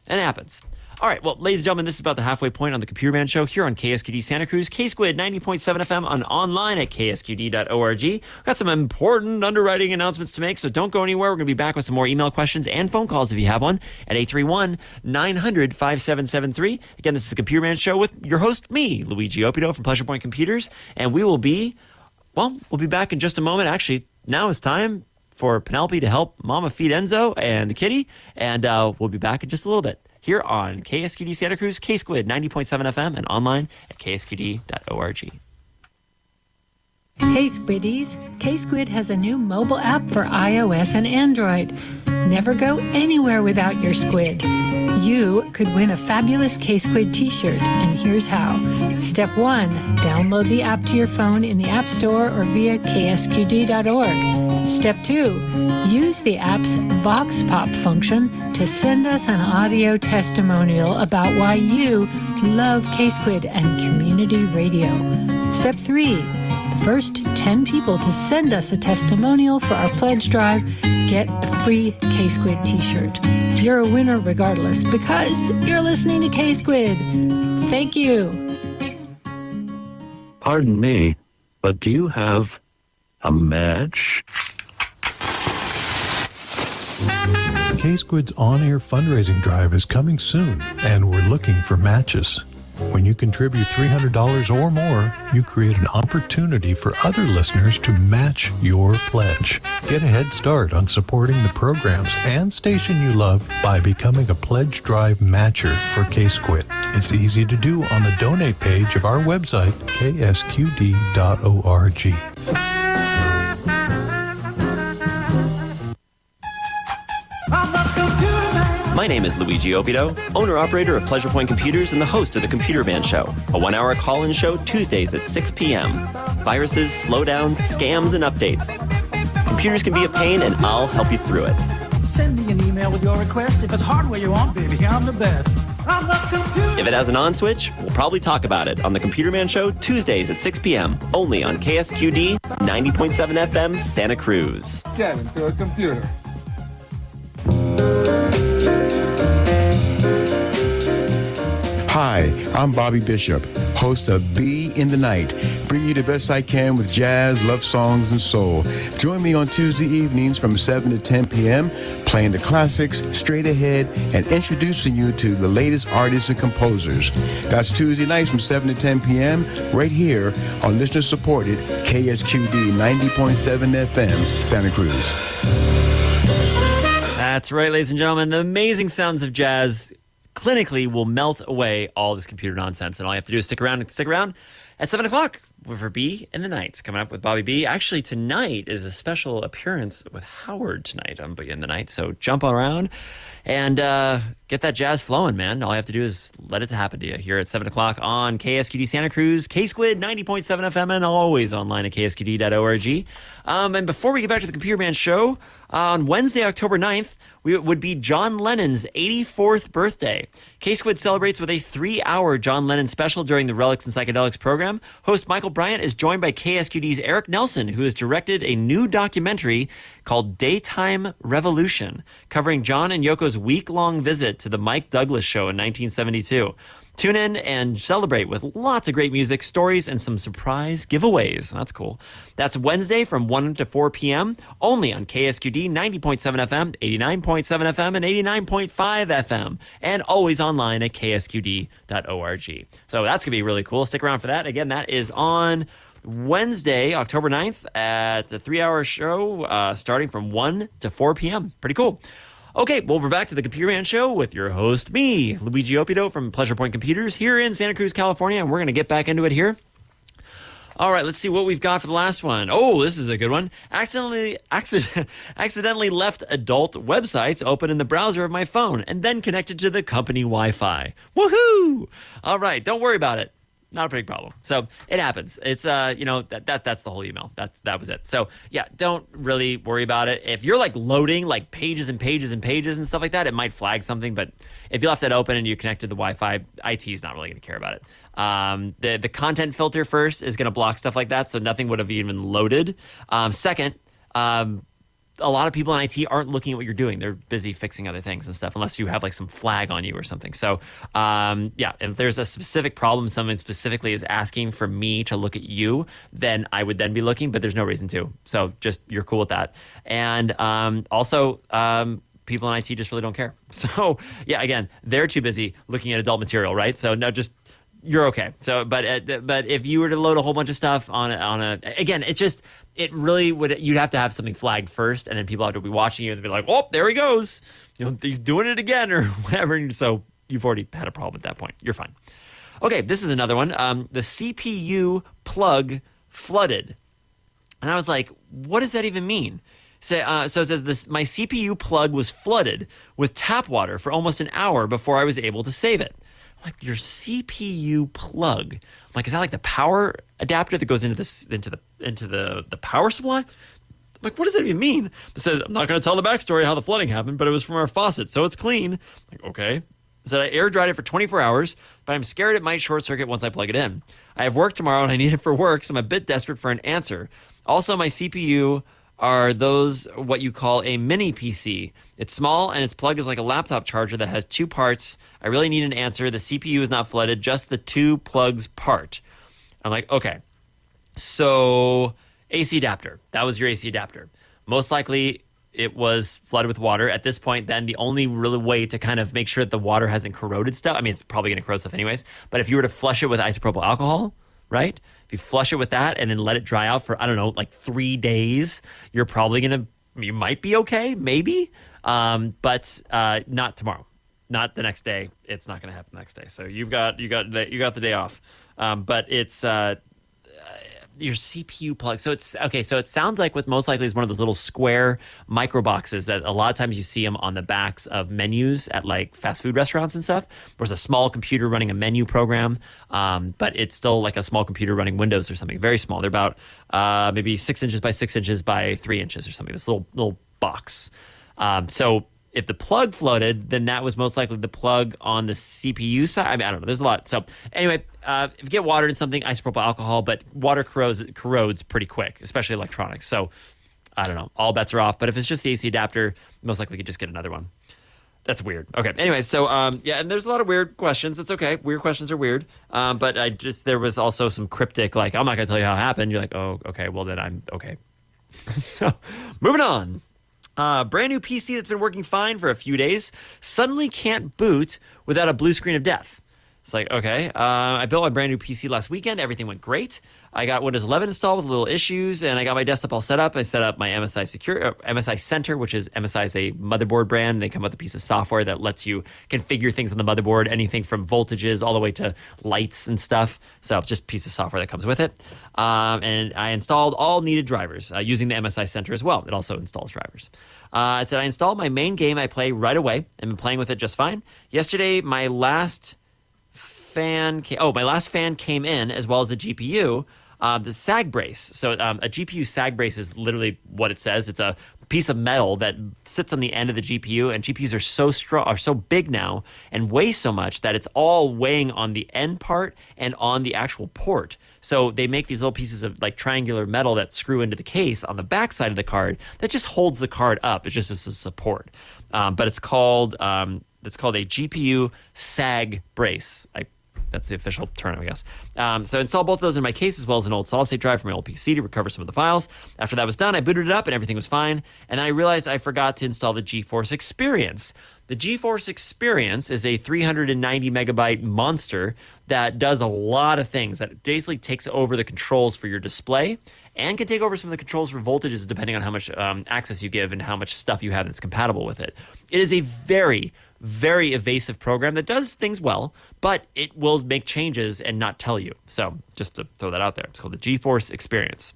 and it happens. All right, well, ladies and gentlemen, this is about the halfway point on the Computer Man Show here on KSQD Santa Cruz, K-Squid 90.7 FM on online at ksqd.org. We've got some important underwriting announcements to make, so don't go anywhere. We're going to be back with some more email questions and phone calls if you have one at 831-900-5773. Again, this is the Computer Man Show with your host, me, Luigi Opido from Pleasure Point Computers, and we'll be back in just a moment. Actually, now it's time for Penelope to help Mama feed Enzo and the kitty, and we'll be back in just a little bit here on KSQD Santa Cruz, K-Squid 90.7 FM, and online at ksqd.org. Hey Squiddies, K-Squid has a new mobile app for iOS and Android. Never go anywhere without your squid. You could win a fabulous K-Squid t-shirt, and here's how. Step 1, download the app to your phone in the App Store or via ksqd.org. Step 2, use the app's Vox Pop function to send us an audio testimonial about why you love K-Squid and community radio. Step 3, the first 10 people to send us a testimonial for our pledge drive get a free K-Squid t-shirt. You're a winner regardless because you're listening to K-Squid. Thank you. Pardon me, but do you have a match? K-Squid's on-air fundraising drive is coming soon, and we're looking for matches. When you contribute $300 or more, you create an opportunity for other listeners to match your pledge. Get a head start on supporting the programs and station you love by becoming a Pledge Drive matcher for K-Squid. It's easy to do on the donate page of our website, ksqd.org. My name is Luigi Opito, owner-operator of Pleasure Point Computers and the host of The Computer Man Show, a one-hour call-in show Tuesdays at 6 p.m. Viruses, slowdowns, scams, and updates. Computers can be a pain, and I'll help you through it. Send me an email with your request. If it's hardware you want, baby, I'm the best. I'm the computer. If it has an on switch, we'll probably talk about it on The Computer Man Show Tuesdays at 6 p.m. only on KSQD 90.7 FM Santa Cruz. Get into a computer. Hi, I'm Bobby Bishop, host of Be in the Night, bringing you the best I can with jazz, love songs, and soul. Join me on Tuesday evenings from 7 to 10 p.m., playing the classics straight ahead and introducing you to the latest artists and composers. That's Tuesday nights from 7 to 10 p.m. right here on listener-supported KSQD 90.7 FM, Santa Cruz. That's right, ladies and gentlemen. The amazing sounds of jazz clinically will melt away all this computer nonsense. And all you have to do is stick around at 7 o'clock for B in the Night. Coming up with Bobby B. Actually, tonight is a special appearance with Howard tonight on B in the Night. So jump around and get that jazz flowing, man. All you have to do is let it happen to you here at 7 o'clock on KSQD Santa Cruz, K-Squid 90.7 FM, and always online at ksqd.org. And before we get back to the Computer Man Show, on Wednesday, October 9th, would be John Lennon's 84th birthday. K-Squid celebrates with a 3-hour John Lennon special during the Relics and Psychedelics program. Host Michael Bryant is joined by KSQD's Eric Nelson, who has directed a new documentary called Daytime Revolution, covering John and Yoko's week-long visit to the Mike Douglas Show in 1972. Tune in and celebrate with lots of great music, stories, and some surprise giveaways. That's cool. That's Wednesday from 1 to 4 p.m. only on KSQD 90.7 FM, 89.7 FM, and 89.5 FM, and always online at ksqd.org. So that's going to be really cool. Stick around for that. Again, that is on Wednesday, October 9th at the 3-hour show starting from 1 to 4 p.m. Pretty cool. Okay, well, we're back to the Computer Man Show with your host, me, Luigi Opito from Pleasure Point Computers here in Santa Cruz, California, and we're going to get back into it here. All right, let's see what we've got for the last one. Oh, this is a good one. Accidentally left adult websites open in the browser of my phone and then connected to the company Wi-Fi. Woohoo! All right, don't worry about it. Not a big problem. So it happens. It's that's the whole email. That was it. So yeah, don't really worry about it. If you're like loading like pages and pages and pages and stuff like that, it might flag something. But if you left that open and you connect to the Wi-Fi, IT is not really going to care about it. The content filter first is going to block stuff like that, so nothing would have even loaded. Second, a lot of people in IT aren't looking at what you're doing. They're busy fixing other things and stuff, unless you have like some flag on you or something. So if there's a specific problem, someone specifically is asking for me to look at you, then I would then be looking, but there's no reason to. So just, you're cool with that. And also, people in IT just really don't care. So yeah, again, they're too busy looking at adult material, right? So no, just, you're okay. So, but if you were to load a whole bunch of stuff on again, it really would, you'd have to have something flagged first, and then people have to be watching you and be like, oh, there he goes. He's doing it again or whatever. And so you've already had a problem at that point. You're fine. Okay, this is another one. The CPU plug flooded. And I was like, what does that even mean? So it says this: my CPU plug was flooded with tap water for almost an hour before I was able to save it. I'm like, your CPU plug? I'm like, is that like the power adapter that goes into the power supply? I'm like, what does that even mean? It says, I'm not going to tell the backstory how the flooding happened, but it was from our faucet, so it's clean. I'm like, okay. It said I air dried it for 24 hours, but I'm scared it might short circuit once I plug it in. I have work tomorrow and I need it for work, so I'm a bit desperate for an answer. Also, my CPU are those what you call a mini PC. It's small and its plug is like a laptop charger that has two parts. I really need an answer. The CPU is not flooded, just the two plugs part. I'm like, okay. So AC adapter. That was your AC adapter. Most likely it was flooded with water. At this point, then the only real way to kind of make sure that the water hasn't corroded stuff, I mean, it's probably going to corrode stuff anyways, but if you were to flush it with isopropyl alcohol, right? If you flush it with that and then let it dry out for, I don't know, like 3 days, you might be okay, maybe, but not tomorrow, not the next day. It's not going to happen the next day. So you got the day off, but it's your CPU plug. So it's okay. So it sounds like what most likely is one of those little square micro boxes that a lot of times you see them on the backs of menus at like fast food restaurants and stuff. Where it's a small computer running a menu program, but it's still like a small computer running Windows or something. Very small. They're about maybe 6 inches by 6 inches by 3 inches or something. This little box. So if the plug floated, then that was most likely the plug on the CPU side. I mean, I don't know. There's a lot. So anyway, if you get water in something, isopropyl alcohol, but water corrodes pretty quick, especially electronics. So I don't know. All bets are off. But if it's just the AC adapter, most likely you could just get another one. That's weird. Okay. Anyway, so yeah, and there's a lot of weird questions. It's okay. Weird questions are weird. But there was also some cryptic, like, I'm not going to tell you how it happened. You're like, oh, okay. Well, then I'm okay. So moving on. Brand new PC that's been working fine for a few days suddenly can't boot without a blue screen of death. It's like, okay, I built my brand new PC last weekend. Everything went great. I got Windows 11 installed with little issues, and I got my desktop all set up. I set up my MSI Center, which is MSI is a motherboard brand. They come with a piece of software that lets you configure things on the motherboard, anything from voltages all the way to lights and stuff. So just a piece of software that comes with it. And I installed all needed drivers using the MSI Center as well. It also installs drivers. I said I installed my main game I play right away and been playing with it just fine. Yesterday, my last fan came in as well as the GPU. The sag brace. So a GPU sag brace is literally what it says. It's a piece of metal that sits on the end of the GPU, and GPUs are so big now and weigh so much that it's all weighing on the end part and on the actual port. So they make these little pieces of like triangular metal that screw into the case on the back side of the card that just holds the card up. It's just as a support. But it's called a GPU sag brace. That's the official term, I guess. So I installed both of those in my case as well as an old solid-state drive from my old PC to recover some of the files. After that was done, I booted it up and everything was fine. And then I realized I forgot to install the GeForce Experience. The GeForce Experience is a 390 megabyte monster that does a lot of things. That basically takes over the controls for your display and can take over some of the controls for voltages depending on how much access you give and how much stuff you have that's compatible with it. It is a very, very evasive program that does things well, but it will make changes and not tell you. So just to throw that out there, it's called the GeForce Experience.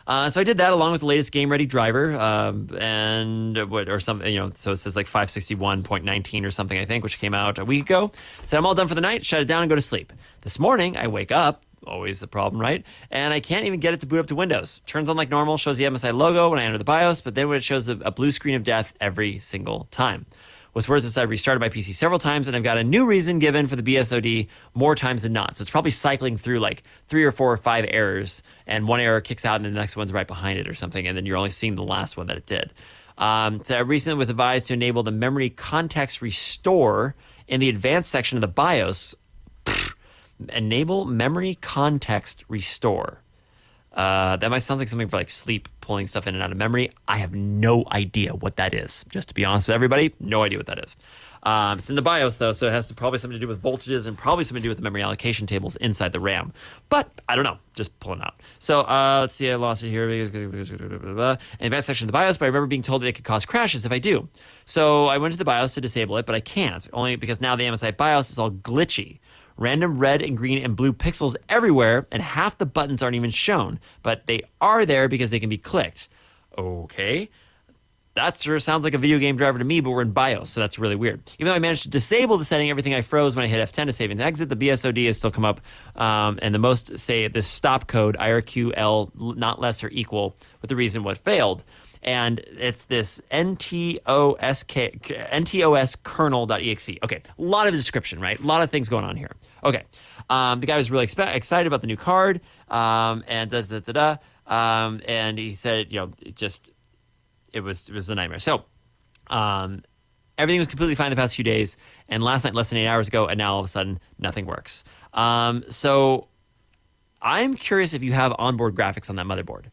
So I did that along with the latest Game Ready driver, or something, so it says like 561.19 or something, I think, which came out a week ago. So I'm all done for the night, shut it down and go to sleep. This morning I wake up, always the problem, right? And I can't even get it to boot up to Windows. Turns on like normal, shows the MSI logo when I enter the BIOS, but then when it shows a blue screen of death every single time. What's worse is I've restarted my PC several times and I've got a new reason given for the BSOD more times than not. So it's probably cycling through like 3 or 4 or 5 errors, and one error kicks out and the next one's right behind it or something, and then you're only seeing the last one that it did. So I recently was advised to enable the memory context restore in the advanced section of the BIOS. Enable memory context restore. That might sound like something for like sleep, pulling stuff in and out of memory. I have no idea what that is. Just to be honest with everybody, no idea what that is. It's in the BIOS though, so it has probably something to do with voltages and probably something to do with the memory allocation tables inside the RAM. But I don't know, just pulling out. So let's see, I lost it here. Advanced section of the BIOS, but I remember being told that it could cause crashes if I do. So I went to the BIOS to disable it, but I can't, only because now the MSI BIOS is all glitchy. Random red and green and blue pixels everywhere, and half the buttons aren't even shown, but they are there because they can be clicked. Okay. That sure sounds like a video game driver to me, but we're in BIOS, so that's really weird. Even though I managed to disable the setting, everything I froze when I hit F10 to save and exit, the BSOD has still come up. And the most say this stop code, IRQL, not less or equal, with the reason what failed. And it's this NTOS kernel.exe. Okay, a lot of description, right? A lot of things going on here. Okay, the guy was really excited about the new card, and and he said, it was a nightmare. So, everything was completely fine the past few days, and last night, less than 8 hours ago, and now all of a sudden, nothing works. So, I'm curious if you have onboard graphics on that motherboard,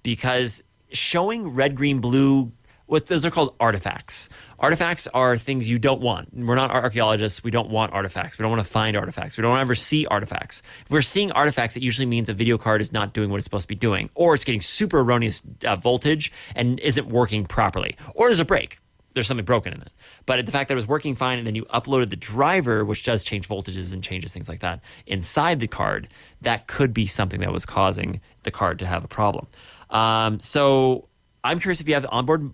because showing red, green, blue, those are called artifacts. Artifacts are things you don't want. We're not archaeologists. We don't want artifacts. We don't want to find artifacts. We don't ever see artifacts. If we're seeing artifacts, it usually means a video card is not doing what it's supposed to be doing, or it's getting super erroneous voltage and isn't working properly, or there's a break. There's something broken in it. But the fact that it was working fine and then you uploaded the driver, which does change voltages and changes things like that inside the card, that could be something that was causing the card to have a problem. So I'm curious if you have the onboard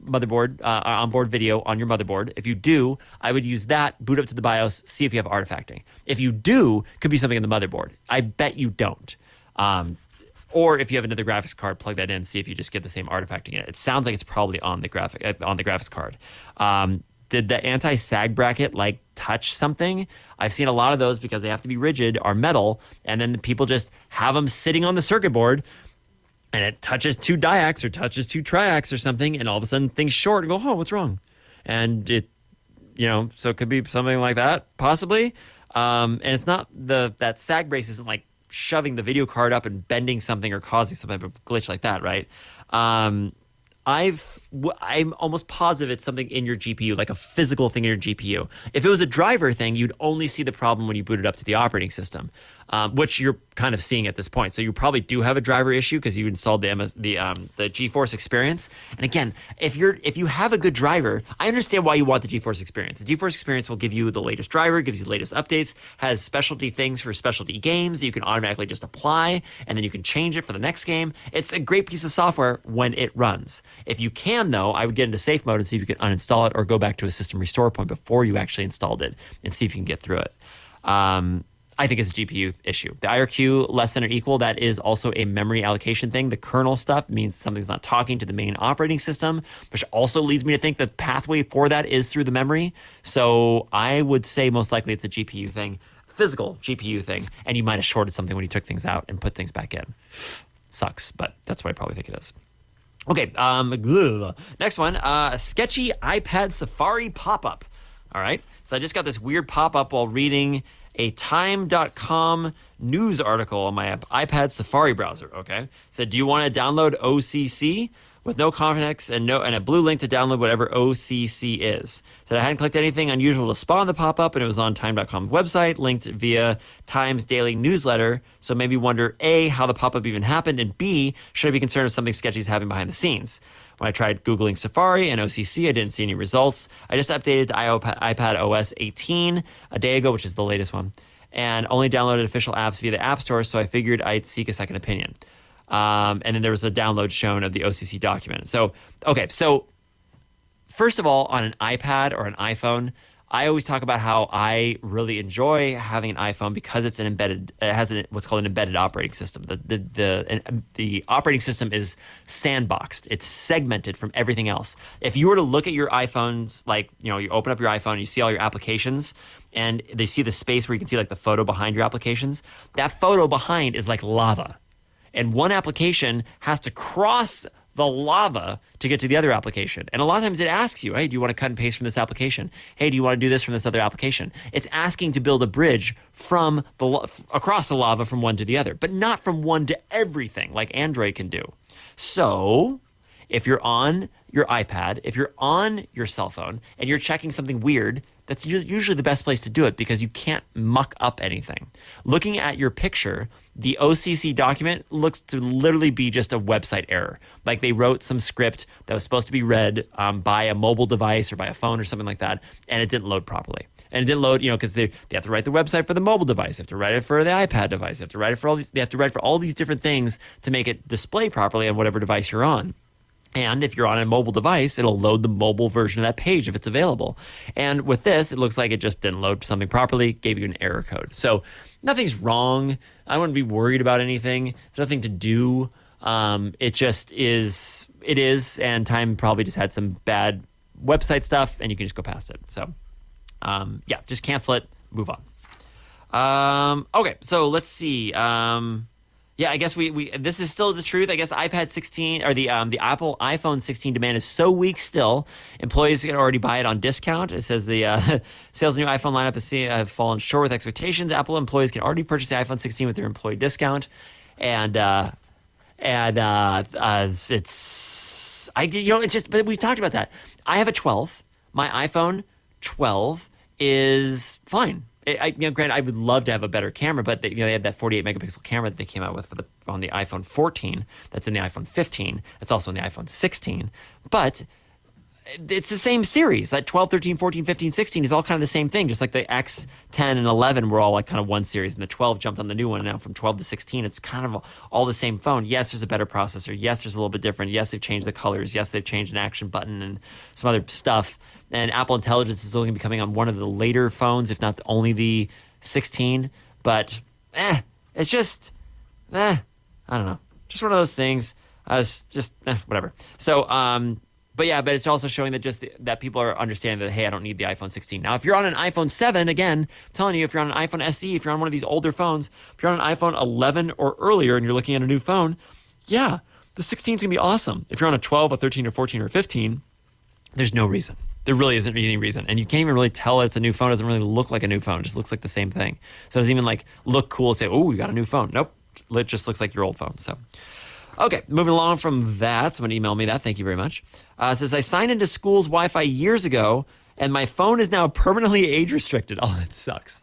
video on your motherboard. If you do, I would use that, boot up to the BIOS, see if you have artifacting. If you do, could be something in the motherboard. I bet you don't. Or if you have another graphics card, plug that in, see if you just get the same artifacting in it. It sounds like it's probably on the graphics card. Did the anti-sag bracket touch something? I've seen a lot of those, because they have to be rigid, are metal, and then people just have them sitting on the circuit board, and it touches two diacs or touches two triacs or something, and all of a sudden things short and go, oh, what's wrong? And it, so it could be something like that, possibly. And it's not that sag brace isn't like shoving the video card up and bending something or causing some type of glitch like that, right? I'm almost positive it's something in your GPU, like a physical thing in your GPU. If it was a driver thing, you'd only see the problem when you boot it up to the operating system, which you're kind of seeing at this point. So you probably do have a driver issue because you installed the GeForce Experience. And again, if you have a good driver, I understand why you want the GeForce Experience. The GeForce Experience will give you the latest driver, gives you the latest updates, has specialty things for specialty games that you can automatically just apply, and then you can change it for the next game. It's a great piece of software when it runs. If you can, though, I would get into safe mode and see if you can uninstall it or go back to a system restore point before you actually installed it and see if you can get through it. I think it's a GPU issue. The IRQ less than or equal, that is also a memory allocation thing. The kernel stuff means something's not talking to the main operating system, which also leads me to think the pathway for that is through the memory. So I would say most likely it's a GPU thing, physical GPU thing, and you might have shorted something when you took things out and put things back in. Sucks, but that's what I probably think it is. Okay, next one, a sketchy iPad Safari pop-up. All right, so I just got this weird pop-up while reading a time.com news article on my iPad Safari browser, okay? It said, do you want to download OCC? With no context and a blue link to download whatever OCC is. So I hadn't clicked anything unusual to spawn the pop-up, and it was on time.com's website, linked via Time's daily newsletter. So maybe wonder, A, how the pop-up even happened, and B, should I be concerned if something sketchy is happening behind the scenes? When I tried Googling Safari and OCC, I didn't see any results. I just updated to iPad OS 18 a day ago, which is the latest one, and only downloaded official apps via the App Store, so I figured I'd seek a second opinion. And then there was a download shown of the OCC document. So first of all, on an iPad or an iPhone, I always talk about how I really enjoy having an iPhone because it has what's called an embedded operating system. The operating system is sandboxed. It's segmented from everything else. If you were to look at your iPhones, you open up your iPhone, you see all your applications, and they see the space where you can see the photo behind your applications. That photo behind is like lava. And one application has to cross the lava to get to the other application. And a lot of times it asks you, hey, do you want to cut and paste from this application? Hey, do you want to do this from this other application? It's asking to build a bridge from across the lava from one to the other, but not from one to everything like Android can do. So if you're on your iPad, if you're on your cell phone and you're checking something weird, that's usually the best place to do it because you can't muck up anything. Looking at your picture, the OCC document looks to literally be just a website error. Like they wrote some script that was supposed to be read by a mobile device or by a phone or something like that, and it didn't load properly. And it didn't load, because they have to write the website for the mobile device, they have to write it for the iPad device, they have to write it for all these different things to make it display properly on whatever device you're on. And if you're on a mobile device, it'll load the mobile version of that page if it's available. And with this, it looks like it just didn't load something properly, gave you an error code. So nothing's wrong. I wouldn't be worried about anything. There's nothing to do. It just is, and Time probably just had some bad website stuff, and you can just go past it. So, just cancel it, move on. Okay, so let's see. I guess we this is still the truth. I guess iPad 16 or the Apple iPhone 16 demand is so weak still. Employees can already buy it on discount. It says the sales of the new iPhone lineup have fallen short with expectations. Apple employees can already purchase the iPhone 16 with their employee discount, and but we've talked about that. I have a 12. My iPhone 12 is fine. Granted, I would love to have a better camera, but they had that 48 megapixel camera that they came out with on the iPhone 14. That's in the iPhone 15. That's also in the iPhone 16. But it's the same series. That 12, 13, 14, 15, 16 is all kind of the same thing. Just like the X, 10, and 11 were all like kind of one series, and the 12 jumped on the new one. And now from 12 to 16, it's kind of all the same phone. Yes, there's a better processor. Yes, there's a little bit different. Yes, they've changed the colors. Yes, they've changed an action button and some other stuff. And Apple Intelligence is still going to be coming on one of the later phones, if not only the 16. But, it's just, I don't know. Just one of those things. Whatever. So, but it's also showing that that people are understanding that, hey, I don't need the iPhone 16. Now, if you're on an iPhone 7, again, I'm telling you, if you're on an iPhone SE, if you're on one of these older phones, if you're on an iPhone 11 or earlier and you're looking at a new phone, the 16 is going to be awesome. If you're on a 12, a 13, or 14, or 15, there's no reason. There really isn't any reason. And you can't even really tell it's a new phone. It doesn't really look like a new phone. It just looks like the same thing. So it doesn't even look cool and say, oh, you got a new phone. Nope. It just looks like your old phone. So, okay, moving along from that. Someone emailed me that. Thank you very much. It says, I signed into school's Wi-Fi years ago, and my phone is now permanently age restricted. Oh, that sucks.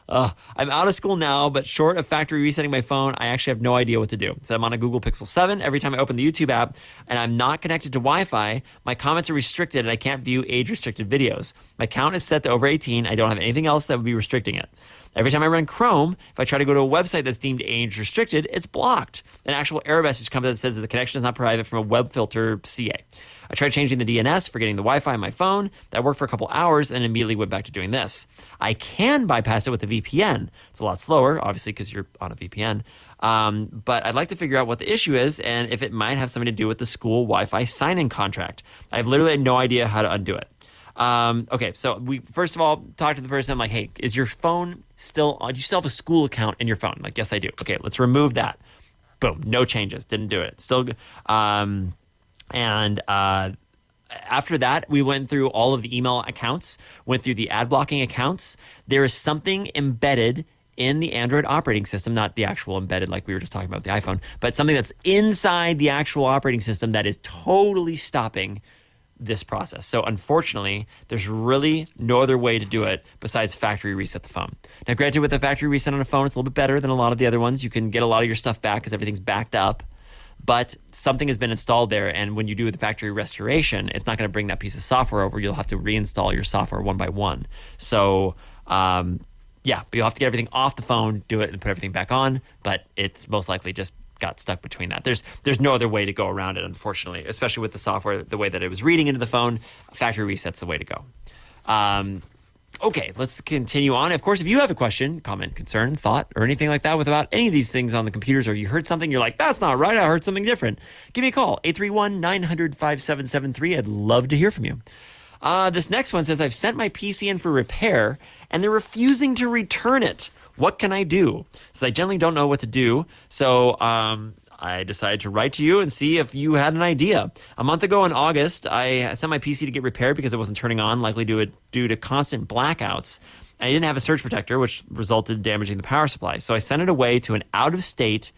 I'm out of school now, but short of factory resetting my phone, I actually have no idea what to do. So I'm on a Google Pixel 7. Every time I open the YouTube app and I'm not connected to Wi-Fi, my comments are restricted and I can't view age-restricted videos. My count is set to over 18. I don't have anything else that would be restricting it. Every time I run Chrome, if I try to go to a website that's deemed age-restricted, it's blocked. An actual error message comes that says that the connection is not private from a web filter CA. I tried changing the DNS for getting the Wi-Fi on my phone. That worked for a couple hours and immediately went back to doing this. I can bypass it with a VPN. It's a lot slower, obviously, because you're on a VPN. But I'd like to figure out what the issue is and if it might have something to do with the school Wi-Fi sign-in contract. I've literally had no idea how to undo it. Okay, so we first of all talked to the person. I'm like, hey, is your phone still on? Do you still have a school account in your phone? Like, yes, I do. Okay, let's remove that. Boom, no changes. Didn't do it. Still good. After that, we went through all of the email accounts, went through the ad blocking accounts. There is something embedded in the Android operating system, not the actual embedded like we were just talking about the iPhone, but something that's inside the actual operating system that is totally stopping this process. So unfortunately, there's really no other way to do it besides factory reset the phone. Now, granted, with a factory reset on a phone, it's a little bit better than a lot of the other ones. You can get a lot of your stuff back because everything's backed up. But something has been installed there, and when you do the factory restoration, it's not going to bring that piece of software over. You'll have to reinstall your software one by one. So, but you'll have to get everything off the phone, do it, and put everything back on. But it's most likely just got stuck between that. There's no other way to go around it, unfortunately, especially with the software, the way that it was reading into the phone. Factory reset's the way to go. Okay, let's continue on. Of course, if you have a question, comment, concern, thought, or anything like that about any of these things on the computers, or you heard something, you're like, that's not right, I heard something different, give me a call, 831-900-5773. I'd love to hear from you. This next one says, I've sent my PC in for repair, and they're refusing to return it. What can I do? So I generally don't know what to do, so I decided to write to you and see if you had an idea. A month ago in August, I sent my PC to get repaired because it wasn't turning on, likely due to constant blackouts. And I didn't have a surge protector, which resulted in damaging the power supply. So I sent it away to an out-of-state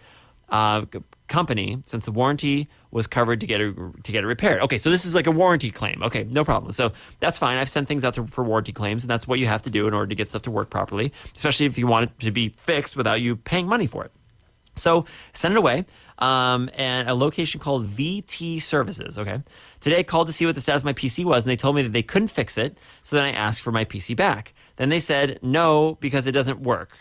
company since the warranty was covered to get it repaired. Okay, so this is like a warranty claim. Okay, no problem. So that's fine. I've sent things out for warranty claims, and that's what you have to do in order to get stuff to work properly, especially if you want it to be fixed without you paying money for it. So send it away. And a location called VT Services, okay? Today I called to see what the status of my PC was, and they told me that they couldn't fix it, so then I asked for my PC back. Then they said, no, because it doesn't work.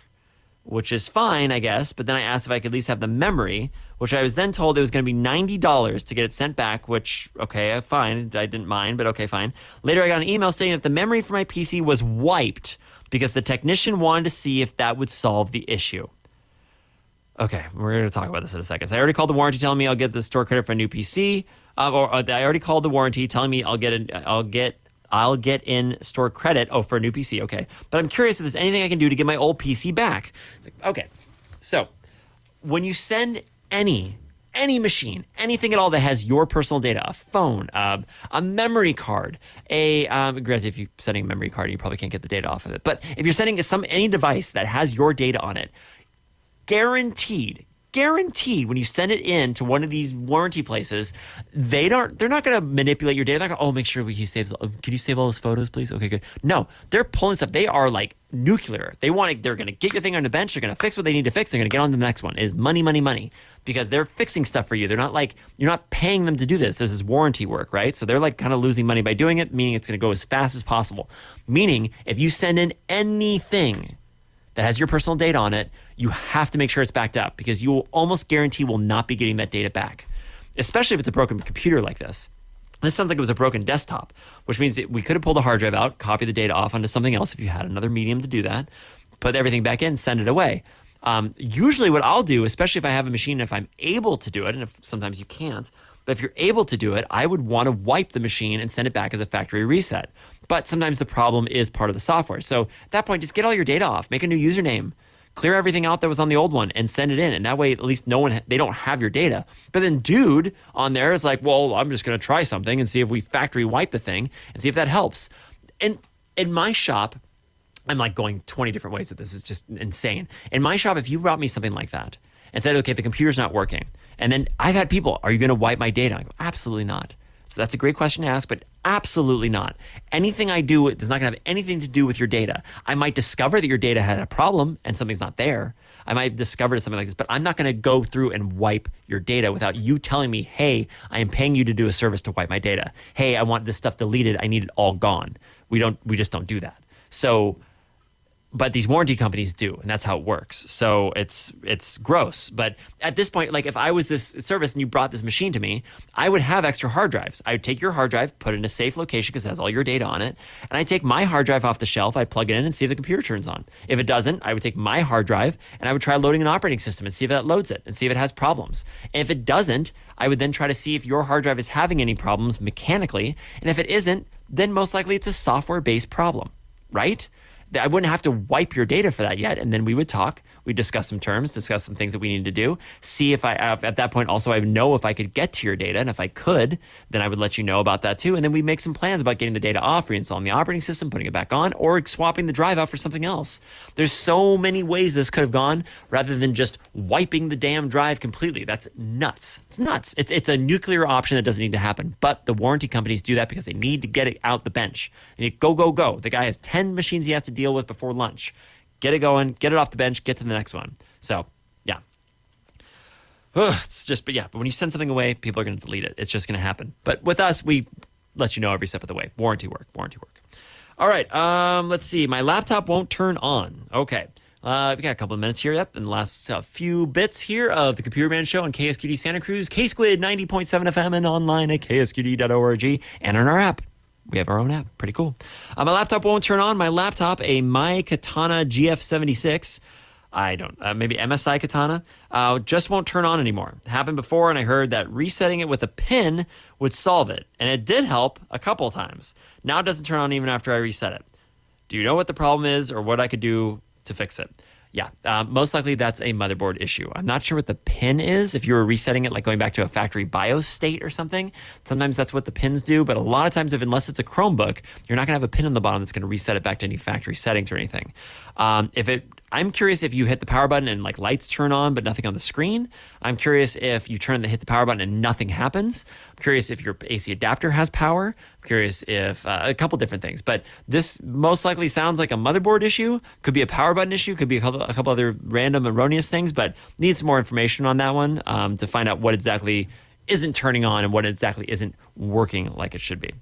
which is fine, I guess. But then I asked if I could at least have the memory, which I was then told it was going to be $90 to get it sent back, which, okay, fine. I didn't mind, but okay, fine. Later, I got an email saying that the memory for my PC was wiped because the technician wanted to see if that would solve the issue. Okay, we're going to talk about this in a second. So I already called the warranty telling me I'll get the store credit for a new PC. I already called the warranty telling me I'll get in store credit. Oh, for a new PC. Okay. But I'm curious if there's anything I can do to get my old PC back. It's like, okay. So when you send any machine, anything at all that has your personal data, a phone, a memory card, granted, if you're sending a memory card, you probably can't get the data off of it. But if you're sending any device that has your data on it, guaranteed when you send it in to one of these warranty places, they're not going to manipulate your data. They're going to, make sure can you save all those photos, please? Okay, good. No, they're pulling stuff. They are like nuclear. They're going to get your thing on the bench. They're going to fix what they need to fix. They're going to get on to the next one. It is money, because they're fixing stuff for you. They're not you're not paying them to do this. This is warranty work, right? So they're like kind of losing money by doing it, meaning it's going to go as fast as possible. Meaning if you send in anything that has your personal data on it, you have to make sure it's backed up because you will almost guarantee will not be getting that data back, especially if it's a broken computer like this. This sounds like it was a broken desktop, which means that we could have pulled the hard drive out, copy the data off onto something else if you had another medium to do that, put everything back in, send it away. Usually what I'll do, especially if I have a machine, if I'm able to do it, and if sometimes you can't, but if you're able to do it, I would want to wipe the machine and send it back as a factory reset. But sometimes the problem is part of the software. So at that point, just get all your data off, make a new username, clear everything out that was on the old one and send it in. And that way, at least they don't have your data. But then dude on there is like, well, I'm just going to try something and see if we factory wipe the thing and see if that helps. And in my shop, I'm like going 20 different ways with this. It's just insane. In my shop, if you brought me something like that and said, okay, the computer's not working. And then I've had people, are you going to wipe my data? I go, absolutely not. So that's a great question to ask, but absolutely not. Anything I do is not going to have anything to do with your data. I might discover that your data had a problem and something's not there. I might discover something like this, but I'm not going to go through and wipe your data without you telling me, hey, I am paying you to do a service to wipe my data. Hey, I want this stuff deleted. I need it all gone. We just don't do that. So, but these warranty companies do, and that's how it works. So it's gross. But at this point, like if I was this service and you brought this machine to me, I would have extra hard drives. I would take your hard drive, put it in a safe location because it has all your data on it, and I'd take my hard drive off the shelf, I'd plug it in and see if the computer turns on. If it doesn't, I would take my hard drive and I would try loading an operating system and see if that loads it and see if it has problems. And if it doesn't, I would then try to see if your hard drive is having any problems mechanically. And if it isn't, then most likely it's a software-based problem, right? I wouldn't have to wipe your data for that yet. And then we would talk. We'd discuss some terms, discuss some things that we need to do. See if at that point also I would know if I could get to your data. And if I could, then I would let you know about that too. And then we make some plans about getting the data off, reinstalling the operating system, putting it back on, or swapping the drive out for something else. There's so many ways this could have gone rather than just wiping the damn drive completely. That's nuts. It's nuts. It's a nuclear option that doesn't need to happen. But the warranty companies do that because they need to get it out the bench. And you go. The guy has 10 machines he has to deal with before lunch. Get it going, get it off the bench, get to the next one. So, yeah. But when you send something away, people are going to delete it. It's just going to happen. But with us, we let you know every step of the way. Warranty work. All right, let's see. My laptop won't turn on. Okay. We got a couple of minutes here. Yep, and the last few bits here of the Computer Man Show on KSQD Santa Cruz, K-Squid 90.7 FM, and online at ksqd.org, and on our app. We have our own app. Pretty cool. My laptop won't turn on. My laptop, a My Katana GF76, maybe MSI Katana, just won't turn on anymore. It happened before, and I heard that resetting it with a pin would solve it. And it did help a couple times. Now it doesn't turn on even after I reset it. Do you know what the problem is or what I could do to fix it? Yeah, most likely that's a motherboard issue. I'm not sure what the pin is. If you were resetting it, like going back to a factory BIOS state or something, sometimes that's what the pins do. But a lot of times, unless it's a Chromebook, you're not going to have a pin on the bottom that's going to reset it back to any factory settings or anything. I'm curious if you hit the power button and like lights turn on but nothing on the screen. I'm curious if you hit the power button and nothing happens. I'm curious if your AC adapter has power. I'm curious if a couple different things. But this most likely sounds like a motherboard issue. Could be a power button issue. Could be a couple other random erroneous things. But need some more information on that one to find out what exactly isn't turning on and what exactly isn't working like it should be.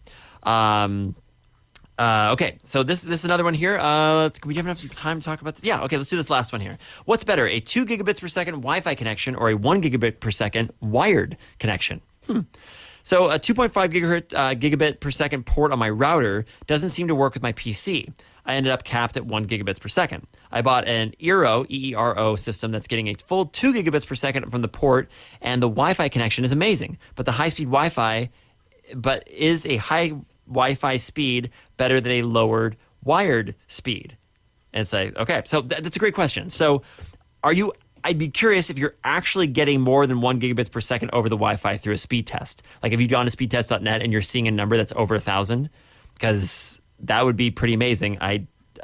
Okay, so this is another one here. We have enough time to talk about this? Yeah, okay, let's do this last one here. What's better, a 2 gigabits per second Wi-Fi connection or a 1 gigabit per second wired connection? So a 2.5 gigabit per second port on my router doesn't seem to work with my PC. I ended up capped at 1 gigabits per second. I bought an Eero, E-E-R-O system that's getting a full 2 gigabits per second from the port, and the Wi-Fi connection is amazing. But the high-speed Wi-Fi, is a high Wi-Fi speed better than a lowered wired speed? And it's like, okay, so that's a great question. So I'd be curious if you're actually getting more than 1 gigabits per second over the Wi-Fi through a speed test. Like if you've gone to speedtest.net and you're seeing a number that's over 1,000, because that would be pretty amazing.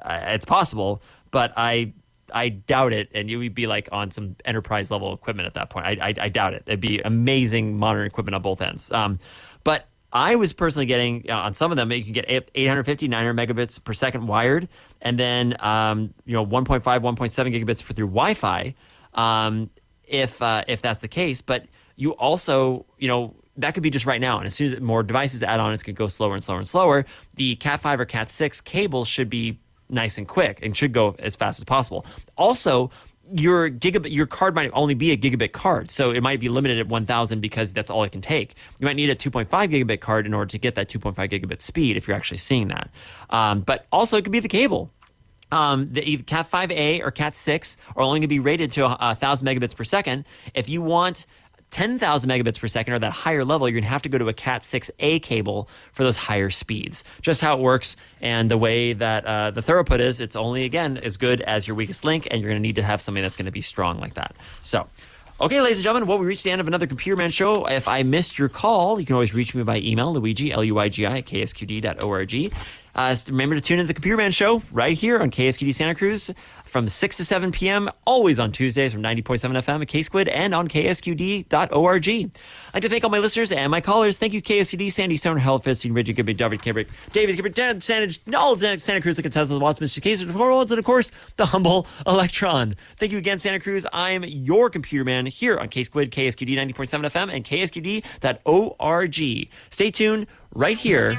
It's possible, but I doubt it, and you would be like on some enterprise level equipment at that point. I doubt it. It'd be amazing modern equipment on both ends. But I was personally getting on some of them. You can get 850, 900 megabits per second wired, and then 1.5, 1.7 gigabits through Wi-Fi. If that's the case, but you also that could be just right now, and as soon as more devices add on, it's going to go slower and slower and slower. The Cat 5 or Cat 6 cables should be nice and quick and should go as fast as possible. Also, your card might only be a gigabit card, so it might be limited at 1,000 because that's all it can take. You might need a 2.5 gigabit card in order to get that 2.5 gigabit speed if you're actually seeing that. But also, it could be the cable. The Cat 5A or Cat 6 are only going to be rated to 1,000 megabits per second. If you want 10,000 megabits per second or that higher level, you're going to have to go to a Cat 6A cable for those higher speeds. Just how it works, and the way that the throughput is, it's only, again, as good as your weakest link, and you're going to need to have something that's going to be strong like that. So, okay, ladies and gentlemen, well, we reached the end of another Computer Man show. If I missed your call, you can always reach me by email, Luigi, Luigi, at ksqd.org. Remember to tune into the Computer Man show right here on KSQD Santa Cruz from 6 to 7 p.m., always on Tuesdays from 90.7 FM at K-Squid and on ksqd.org. I'd like to thank all my listeners and my callers. Thank you, KSQD, Sandy Stone, Hellfist, Richard Gibbert, David Gibbert, Dan Sandage, all Santa Cruz, like Tesla, Watts, Mr. Case, and of course, the humble Electron. Thank you again, Santa Cruz. I'm your Computer Man here on K-Squid, KSQD 90.7 FM, and ksqd.org. Stay tuned right here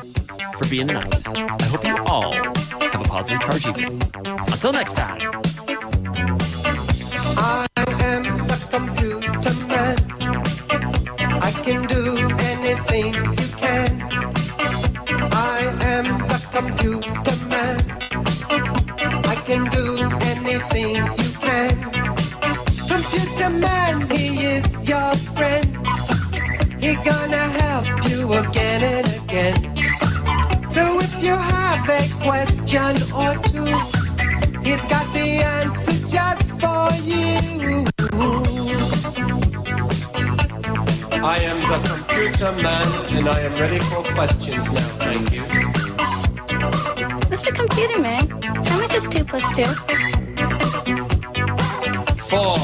for Be in the Night. I hope you all have a positive charge evening. Until next time. I am the computer man. I can do anything you can. I am the computer man. I can do anything you can. Computer man, he is your friend. He gonna help you again and again. So if you have a question or two, he's got the answer just for you. I am the computer man, and I am ready for questions now. Thank you. Mr. Computer Man, how much is 2 plus 2? 4.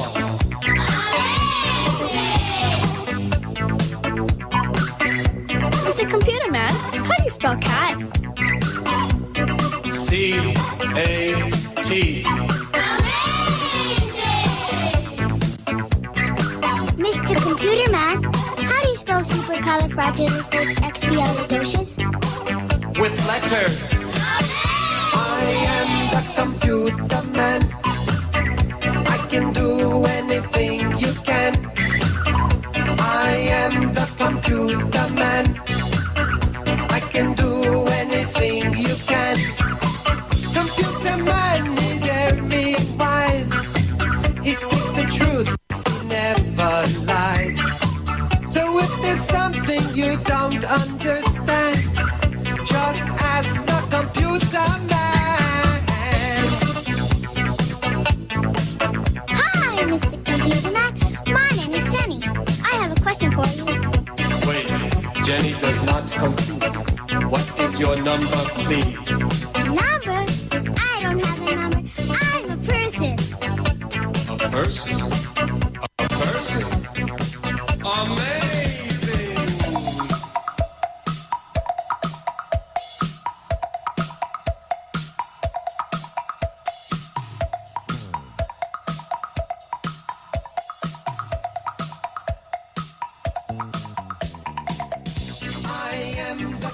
Mr. Computer Man, how do you spell cat? C-A-T. Mr. Computer Man, how do you spell supercalifragilisticexpialidocious? With letters. I am the computer man. I can do anything you can. I am the computer man. I can do anything you can. Computer man is very wise. He speaks the truth, he never lies. So if there's something you don't understand, just ask the computer man. Hi, Mr. Computer Man. My name is Jenny. I have a question for you. Wait, Jenny does not compute. What is your number, please? Number? I don't have a number. I'm a person. A person? A person? Amazing! I am the